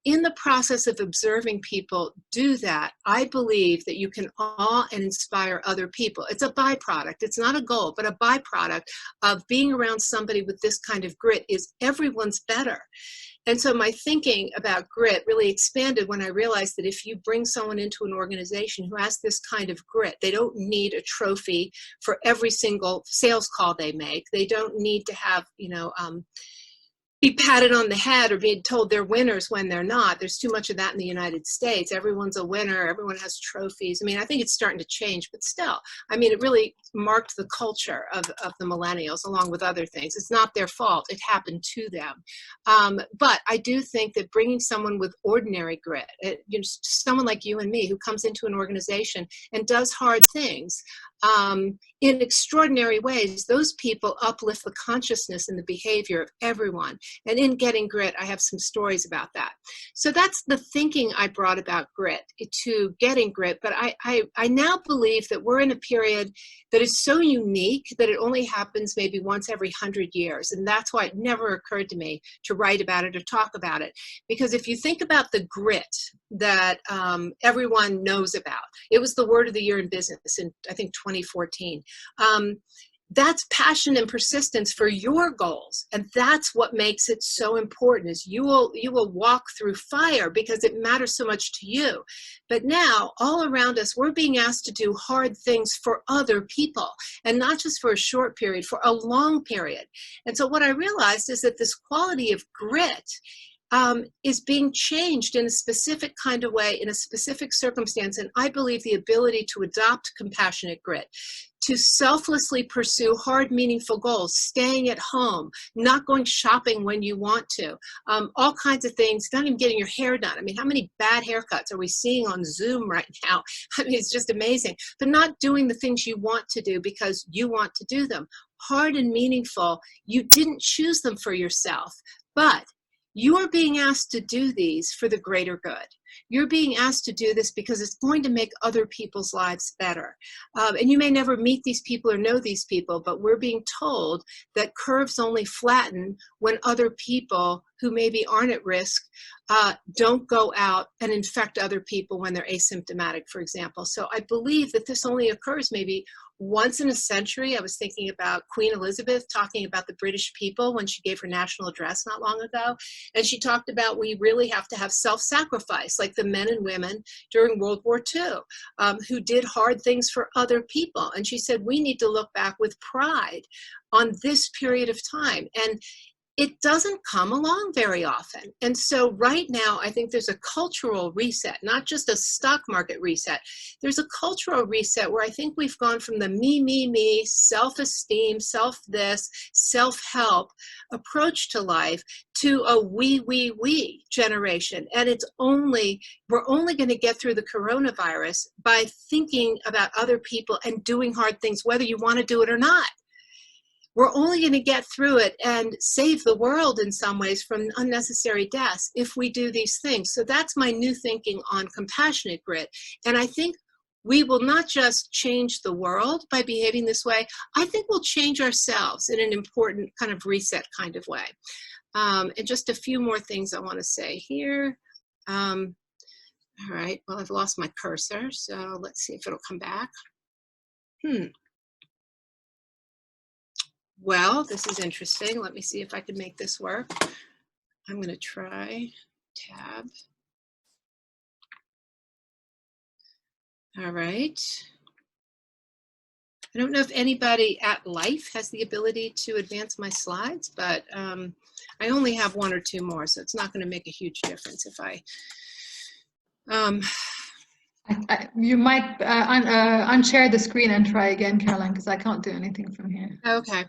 In the process of observing people do that, I believe that you can awe and inspire other people. It's a byproduct. It's not a goal, but a byproduct of being around somebody with this kind of grit is everyone's better. And so my thinking about grit really expanded when I realized that if you bring someone into an organization who has this kind of grit, they don't need a trophy for every single sales call they make. They don't need to have, be patted on the head or be told they're winners when they're not. There's too much of that in the United States. Everyone's a winner. Everyone has trophies. I mean, I think it's starting to change, but still, I mean, it really marked the culture of the millennials, along with other things. It's not their fault. It happened to them. But I do think that bringing someone with ordinary grit, someone like you and me who comes into an organization and does hard things in extraordinary ways, those people uplift the consciousness and the behavior of everyone. And in Getting Grit, I have some stories about that. So that's the thinking I brought about grit to Getting Grit. But I now believe that we're in a period that is so unique that it only happens maybe once every 100 years. And that's why it never occurred to me to write about it or talk about it. Because if you think about the grit that everyone knows about, it was the word of the year in business in, I think, 2014. That's passion and persistence for your goals. And that's what makes it so important, is you will walk through fire because it matters so much to you. But now all around us, we're being asked to do hard things for other people, and not just for a short period, for a long period. And so what I realized is that this quality of grit is being changed in a specific kind of way, in a specific circumstance. And I believe the ability to adopt compassionate grit, to selflessly pursue hard, meaningful goals, staying at home, not going shopping when you want to, all kinds of things, not even getting your hair done. I mean, how many bad haircuts are we seeing on Zoom right now? I mean, it's just amazing. But not doing the things you want to do because you want to do them. Hard and meaningful, you didn't choose them for yourself, but you are being asked to do these for the greater good. You're being asked to do this because it's going to make other people's lives better. And you may never meet these people or know these people, but we're being told that curves only flatten when other people who maybe aren't at risk don't go out and infect other people when they're asymptomatic, for example. So I believe that this only occurs maybe once in a century. I was thinking about Queen Elizabeth talking about the British people when she gave her national address not long ago. And she talked about we really have to have self-sacrifice, like the men and women during World War II who did hard things for other people. And she said, we need to look back with pride on this period of time. And it doesn't come along very often. And so right now, I think there's a cultural reset, not just a stock market reset. There's a cultural reset where I think we've gone from the me, self-esteem, self-this, self-help approach to life to a we generation. And we're only going to get through the coronavirus by thinking about other people and doing hard things, whether you want to do it or not. We're only going to get through it and save the world in some ways from unnecessary deaths if we do these things. So that's my new thinking on compassionate grit. And I think we will not just change the world by behaving this way. I think we'll change ourselves in an important kind of reset kind of way. And just a few more things I want to say here. All right, well, I've lost my cursor, so let's see if it'll come back. Well, this is interesting. Let me see if I can make this work. I'm going to try tab. All right. I don't know if anybody at Life has the ability to advance my slides, but I only have one or two more, so it's not going to make a huge difference if I you might unshare the screen and try again, Caroline, because I can't do anything from here. Okay.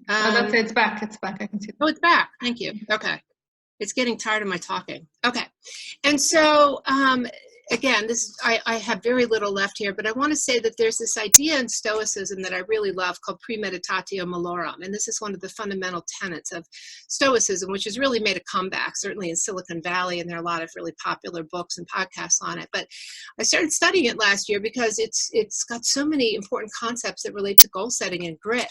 That's it. It's back. It's back. I can see. Oh, it's back. Thank you. Okay. It's getting tired of my talking. Okay. And so, again, I have very little left here, but I want to say that there's this idea in Stoicism that I really love called Premeditatio Malorum. And this is one of the fundamental tenets of Stoicism, which has really made a comeback, certainly in Silicon Valley, and there are a lot of really popular books and podcasts on it. But I started studying it last year because it's got so many important concepts that relate to goal setting and grit.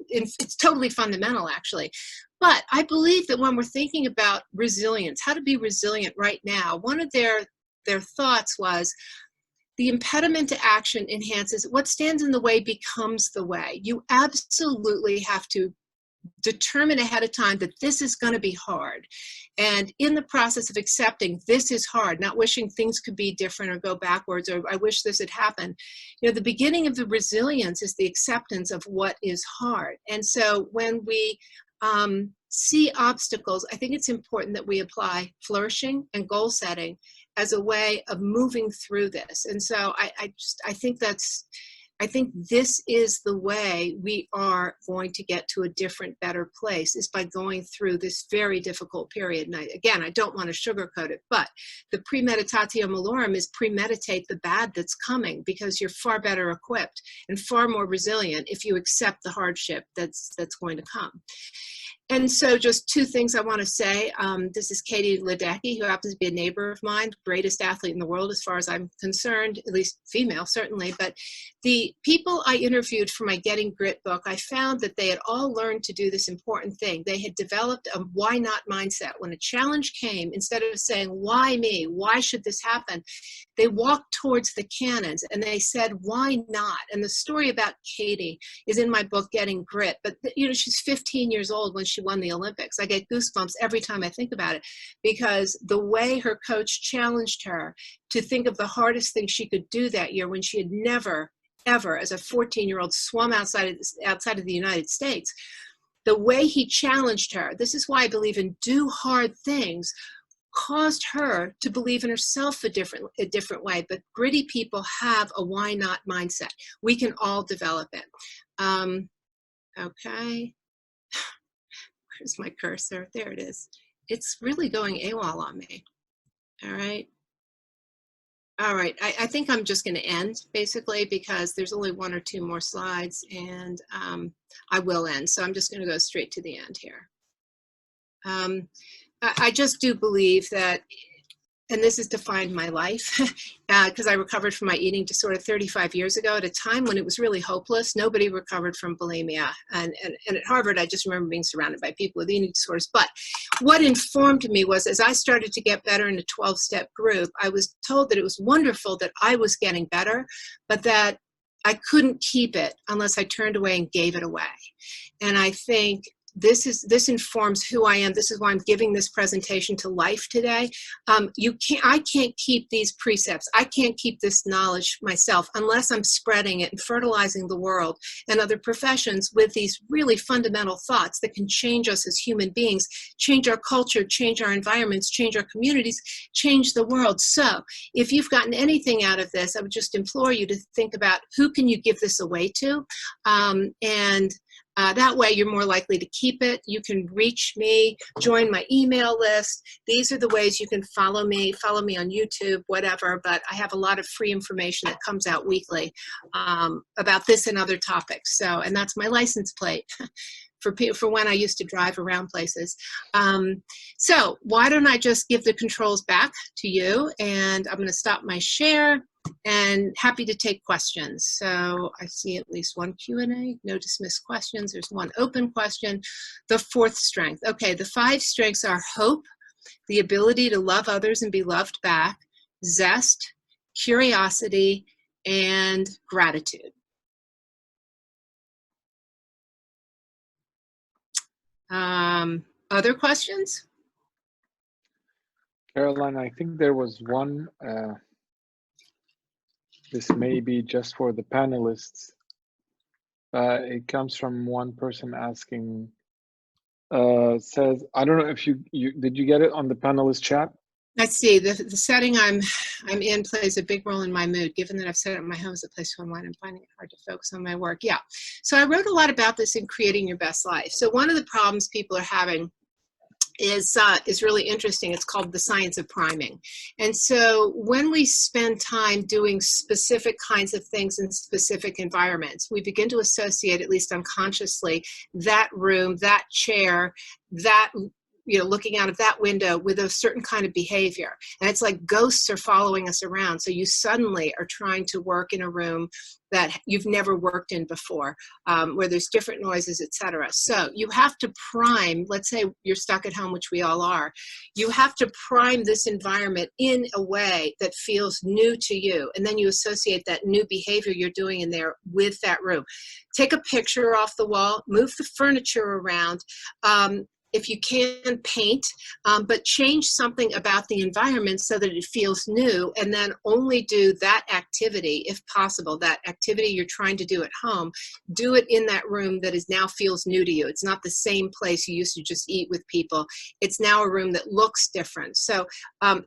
It's totally fundamental, actually. But I believe that when we're thinking about resilience, how to be resilient right now, one of their thoughts was the impediment to action enhances, what stands in the way becomes the way. You absolutely have to determine ahead of time that this is going to be hard. And in the process of accepting this is hard, not wishing things could be different or go backwards or I wish this had happened. The beginning of the resilience is the acceptance of what is hard. And so when we see obstacles, I think it's important that we apply flourishing and goal setting as a way of moving through this. And so I think that's I think this is the way we are going to get to a different, better place, is by going through this very difficult period. And again, I don't want to sugarcoat it, but the Premeditatio Malorum is premeditate the bad that's coming, because you're far better equipped and far more resilient if you accept the hardship that's going to come. And so just two things I want to say. This is Katie Ledecky, who happens to be a neighbor of mine, greatest athlete in the world as far as I'm concerned, at least female, certainly. But the people I interviewed for my Getting Grit book, I found that they had all learned to do this important thing. They had developed a why not mindset. When a challenge came, instead of saying, why me? Why should this happen? They walked towards the cannons and they said, why not? And the story about Katie is in my book, Getting Grit. But, you know, she's 15 years old when she won the Olympics. I get goosebumps every time I think about it, because the way her coach challenged her to think of the hardest thing she could do that year, when she had never, ever, as a 14-year-old, swum outside of the United States. The way he challenged her, this is why I believe in do hard things, caused her to believe in herself a different way. But gritty people have a why not mindset. We can all develop it. Okay. Where's my cursor? There it is. It's really going AWOL on me. All right. All right. I think I'm just going to end, basically, because there's only one or two more slides, and I will end. So I'm just going to go straight to the end here. I just do believe that, and this has defined my life, because I recovered from my eating disorder 35 years ago, at a time when it was really hopeless. Nobody recovered from bulimia. And at Harvard, I just remember being surrounded by people with eating disorders. But what informed me was, as I started to get better in a 12-step group, I was told that it was wonderful that I was getting better, but that I couldn't keep it unless I turned away and gave it away. And I think this informs who I am. This is why I'm giving this presentation to life today. I can't keep these precepts. I can't keep this knowledge myself unless I'm spreading it and fertilizing the world and other professions with these really fundamental thoughts that can change us as human beings, change our culture, change our environments, change our communities, change the world. So if you've gotten anything out of this, I would just implore you to think about, who can you give this away to? That way you're more likely to keep it. You can reach me, join my email list. These are the ways you can follow me on YouTube, whatever. But I have a lot of free information that comes out weekly about this and other topics. So, and that's my license plate for when I used to drive around places. So why don't I just give the controls back to you, and I'm going to stop my share. And happy to take questions. So I see at least one Q&A, no dismissed questions. There's one open question. The fourth strength. Okay, the 5 strengths are hope, the ability to love others and be loved back, zest, curiosity, and gratitude. Other questions? Caroline, I think there was one. This may be just for the panelists. It comes from one person asking, says, I don't know if you did you get it on the panelist chat? Let's see, the setting I'm in plays a big role in my mood, given that I've set up my home as a place to unwind. I'm finding it hard to focus on my work. Yeah, so I wrote a lot about this in Creating Your Best Life. So one of the problems people are having is really interesting. It's called the science of priming. And so when we spend time doing specific kinds of things in specific environments, we begin to associate, at least unconsciously, that room, that chair, that, you know, looking out of that window with a certain kind of behavior. And it's like ghosts are following us around. So you suddenly are trying to work in a room that you've never worked in before, where there's different noises, etc. So you have to prime, let's say you're stuck at home, which we all are, you have to prime this environment in a way that feels new to you. And then you associate that new behavior you're doing in there with that room. Take a picture off the wall, move the furniture around, if you can, paint, but change something about the environment so that it feels new, and then only do that activity, if possible, that activity you're trying to do at home, do it in that room that is now feels new to you. It's not the same place you used to just eat with people. It's now a room that looks different. So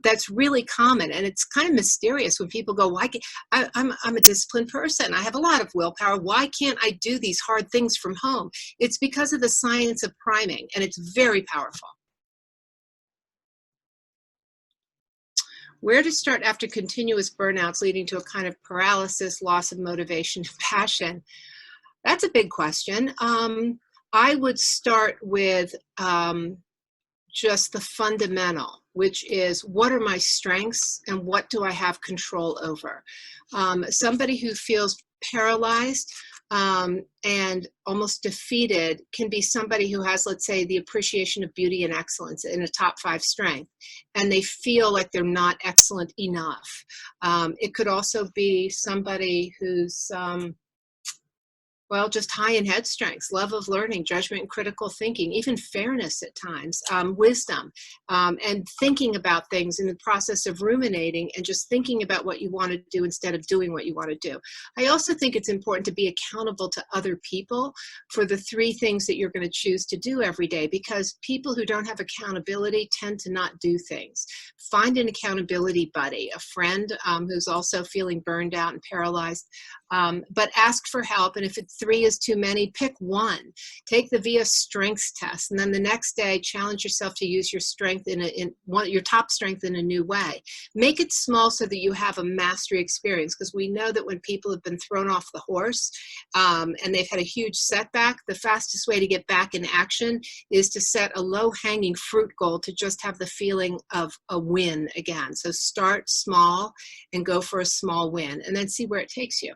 that's really common, and it's kind of mysterious when people go, why can't, I'm a disciplined person. I have a lot of willpower. Why can't I do these hard things from home? It's because of the science of priming, and it's very powerful. Where to start after continuous burnouts leading to a kind of paralysis, loss of motivation, passion? That's a big question. I would start with just the fundamental, which is what are my strengths and what do I have control over? Somebody who feels paralyzed and almost defeated can be somebody who has, let's say, the appreciation of beauty and excellence in a top 5 strength, and they feel like they're not excellent enough. It could also be somebody who's well, just high in head strengths, love of learning, judgment and critical thinking, even fairness at times, wisdom, and thinking about things in the process of ruminating and just thinking about what you want to do instead of doing what you want to do. I also think it's important to be accountable to other people for the 3 things that you're going to choose to do every day, because people who don't have accountability tend to not do things. Find an accountability buddy, a friend who's also feeling burned out and paralyzed, but ask for help. And if 3 is too many, pick 1. Take the VIA strengths test, and then the next day challenge yourself to use your strength your top strength in a new way. Make it small so that you have a mastery experience, because we know that when people have been thrown off the horse and they've had a huge setback, the fastest way to get back in action is to set a low-hanging fruit goal to just have the feeling of a win again. So start small and go for a small win, and then see where it takes you.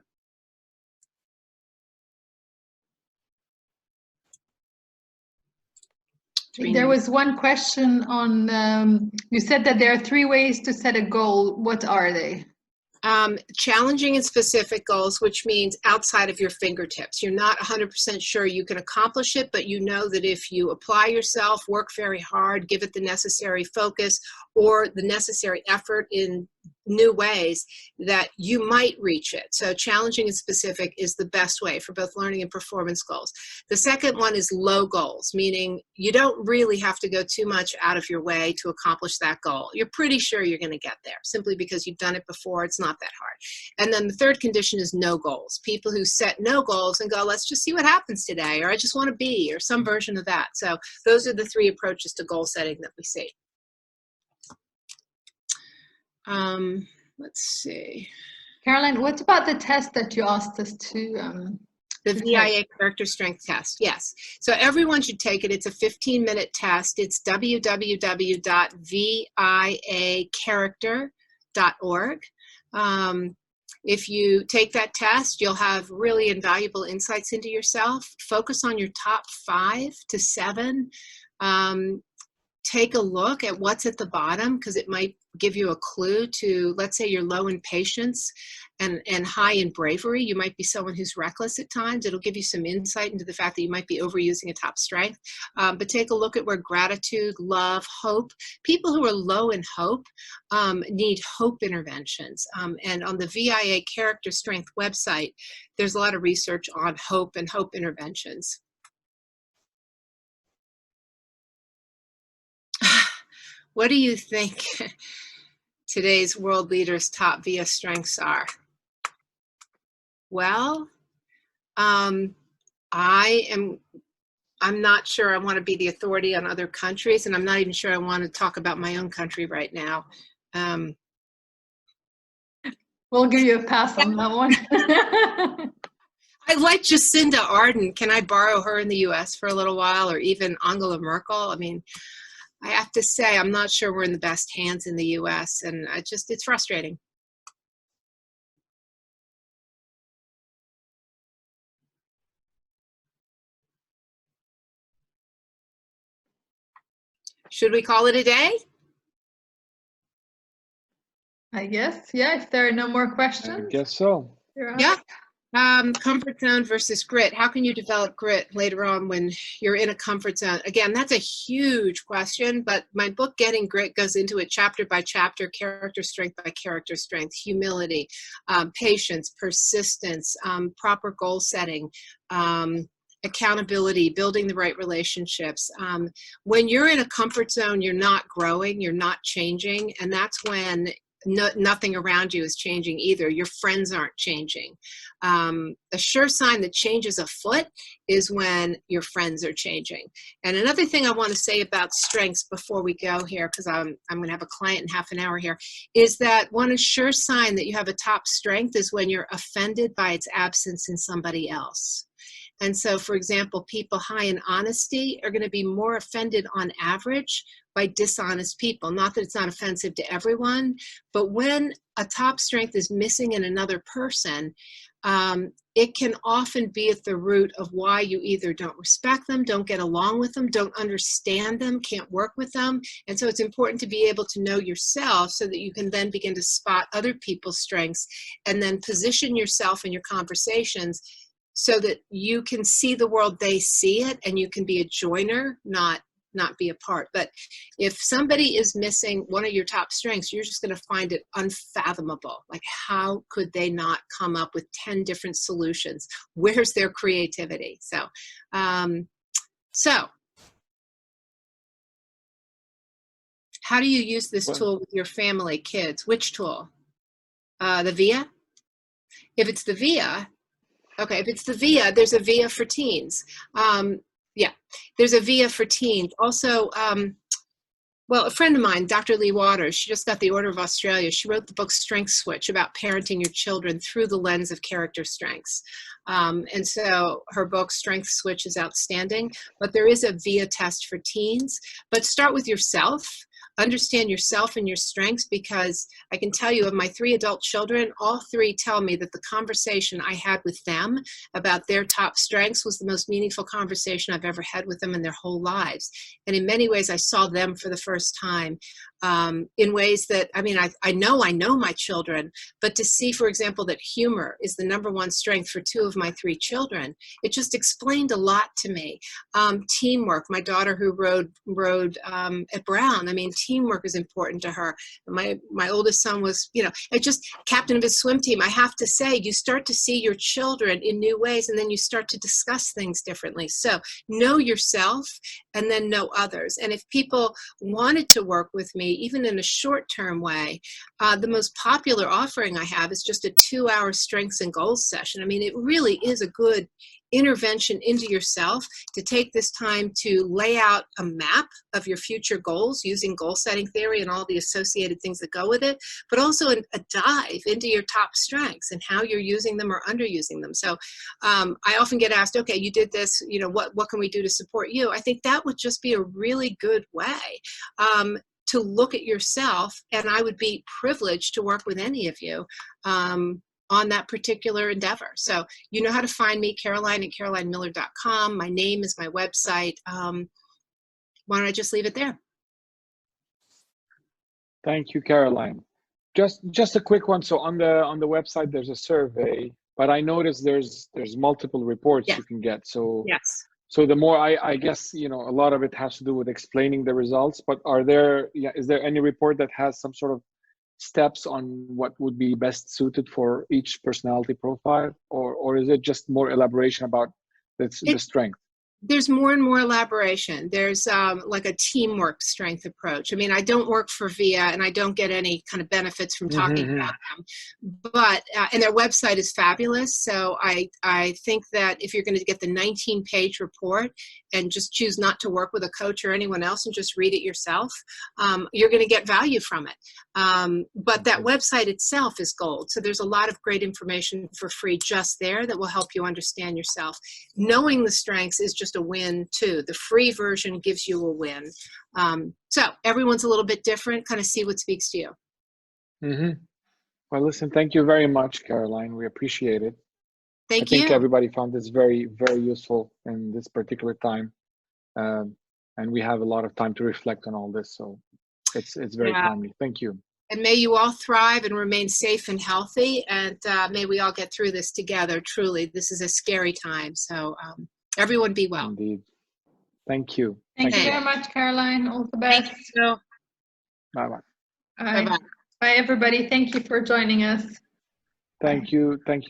There was one question on, you said that there are 3 ways to set a goal. What are they? Challenging and specific goals, which means outside of your fingertips. You're not 100% sure you can accomplish it, but you know that if you apply yourself, work very hard, give it the necessary focus or the necessary effort in new ways, that you might reach it. So challenging and specific is the best way for both learning and performance goals. The second one is low goals, meaning you don't really have to go too much out of your way to accomplish that goal. You're pretty sure you're going to get there simply because you've done it before. It's not that hard. And then the third condition is no goals. People who set no goals and go, let's just see what happens today, or I just want to be, or some version of that. So those are the 3 approaches to goal setting that we see. Let's see. Caroline, what about the test that you asked us to the VIA character strength test, yes. So everyone should take it. It's a 15-minute test. It's www.viacharacter.org. If you take that test, you'll have really invaluable insights into yourself. Focus on your top 5 to 7. Take a look at what's at the bottom, because it might give you a clue to, let's say you're low in patience and high in bravery. You might be someone who's reckless at times. It'll give you some insight into the fact that you might be overusing a top strength. But take a look at where gratitude, love, hope. People who are low in hope need hope interventions. And on the VIA Character Strength website, there's a lot of research on hope and hope interventions. What do you think today's world leaders' top VIA strengths are? Well, I'm not sure I want to be the authority on other countries, and I'm not even sure I want to talk about my own country right now. We'll give you a pass on that one. I like Jacinda Ardern. Can I borrow her in the US for a little while, or even Angela Merkel? I mean, I have to say, I'm not sure we're in the best hands in the US, and it's frustrating. Should we call it a day? I guess, yeah, if there are no more questions. I guess so. Yeah. Comfort zone versus grit. How can you develop grit later on when you're in a comfort zone? Again, that's a huge question, but my book, Getting Grit, goes into it chapter by chapter, character strength by character strength, humility, patience, persistence, proper goal setting, accountability, building the right relationships. When you're in a comfort zone, you're not growing, you're not changing, and that's when nothing around you is changing either. Your friends aren't changing. A sure sign that change is afoot is when your friends are changing. And another thing I want to say about strengths before we go here, because I'm going to have a client in half an hour here, is that one sure sign that you have a top strength is when you're offended by its absence in somebody else. And so, for example, people high in honesty are going to be more offended on average by dishonest people. Not that it's not offensive to everyone, but when a top strength is missing in another person, it can often be at the root of why you either don't respect them, don't get along with them, don't understand them, can't work with them. And so it's important to be able to know yourself so that you can then begin to spot other people's strengths and then position yourself in your conversations so that you can see the world they see it, and you can be a joiner, not be a part. But if somebody is missing one of your top strengths, you're just going to find it unfathomable. Like, how could they not come up with 10 different solutions? Where's their creativity? So how do you use this tool with your family, kids? Which tool? The VIA? If it's the VIA, okay, if it's the VIA, there's a VIA for teens. Yeah, there's a VIA for teens. Also, well, a friend of mine, Dr. Lee Waters, she just got the Order of Australia. She wrote the book Strength Switch about parenting your children through the lens of character strengths. And so her book Strength Switch is outstanding, but there is a VIA test for teens. But start with yourself. Understand yourself and your strengths, because I can tell you of my 3 adult children, all 3 tell me that the conversation I had with them about their top strengths was the most meaningful conversation I've ever had with them in their whole lives. And in many ways, I saw them for the first time in ways that, I mean, I know my children, but to see, for example, that humor is the #1 strength for 2 of my 3 children, it just explained a lot to me. Teamwork, my daughter who rode at Brown, I mean, teamwork is important to her. My oldest son was, it just captain of his swim team. I have to say, you start to see your children in new ways, and then you start to discuss things differently. So know yourself and then know others. And if people wanted to work with me, even in a short-term way, the most popular offering I have is just a 2-hour strengths and goals session. I mean, it really is a good intervention into yourself to take this time to lay out a map of your future goals using goal setting theory and all the associated things that go with it, but also a dive into your top strengths and how you're using them or underusing them. So I often get asked, okay, you did this, what can we do to support you? I think that would just be a really good way to look at yourself, and I would be privileged to work with any of you on that particular endeavor. So you know how to find me, Caroline at CarolineMiller.com. My name is my website. Why don't I just leave it there? Thank you, Caroline. Just a quick one. So on the website, there's a survey, but I noticed there's multiple reports you can get. So yes. So the more I guess, a lot of it has to do with explaining the results, but is there any report that has some sort of steps on what would be best suited for each personality profile, or is it just more elaboration about the strength? There's more and more elaboration. There's like a teamwork strength approach. I mean, I don't work for VIA, and I don't get any kind of benefits from talking about them, but and their website is fabulous. So I think that if you're going to get the 19-page report and just choose not to work with a coach or anyone else and just read it yourself, you're going to get value from it. But that website itself is gold. So there's a lot of great information for free just there that will help you understand yourself. Knowing the strengths is just a win too. The free version gives you a win. So everyone's a little bit different. Kind of see what speaks to you. Well, listen, thank you very much, Caroline. We appreciate it. I think everybody found this very, very useful in this particular time. And we have a lot of time to reflect on all this. So it's very timely. Thank you. And may you all thrive and remain safe and healthy. And may we all get through this together. Truly, this is a scary time. So everyone be well. Indeed. Thank you. Thank you Thanks. very much, Caroline. All the Thank best. you. Bye-bye. Bye. Bye-bye. Bye, everybody. Thank you for joining us. Thank you. Thank you.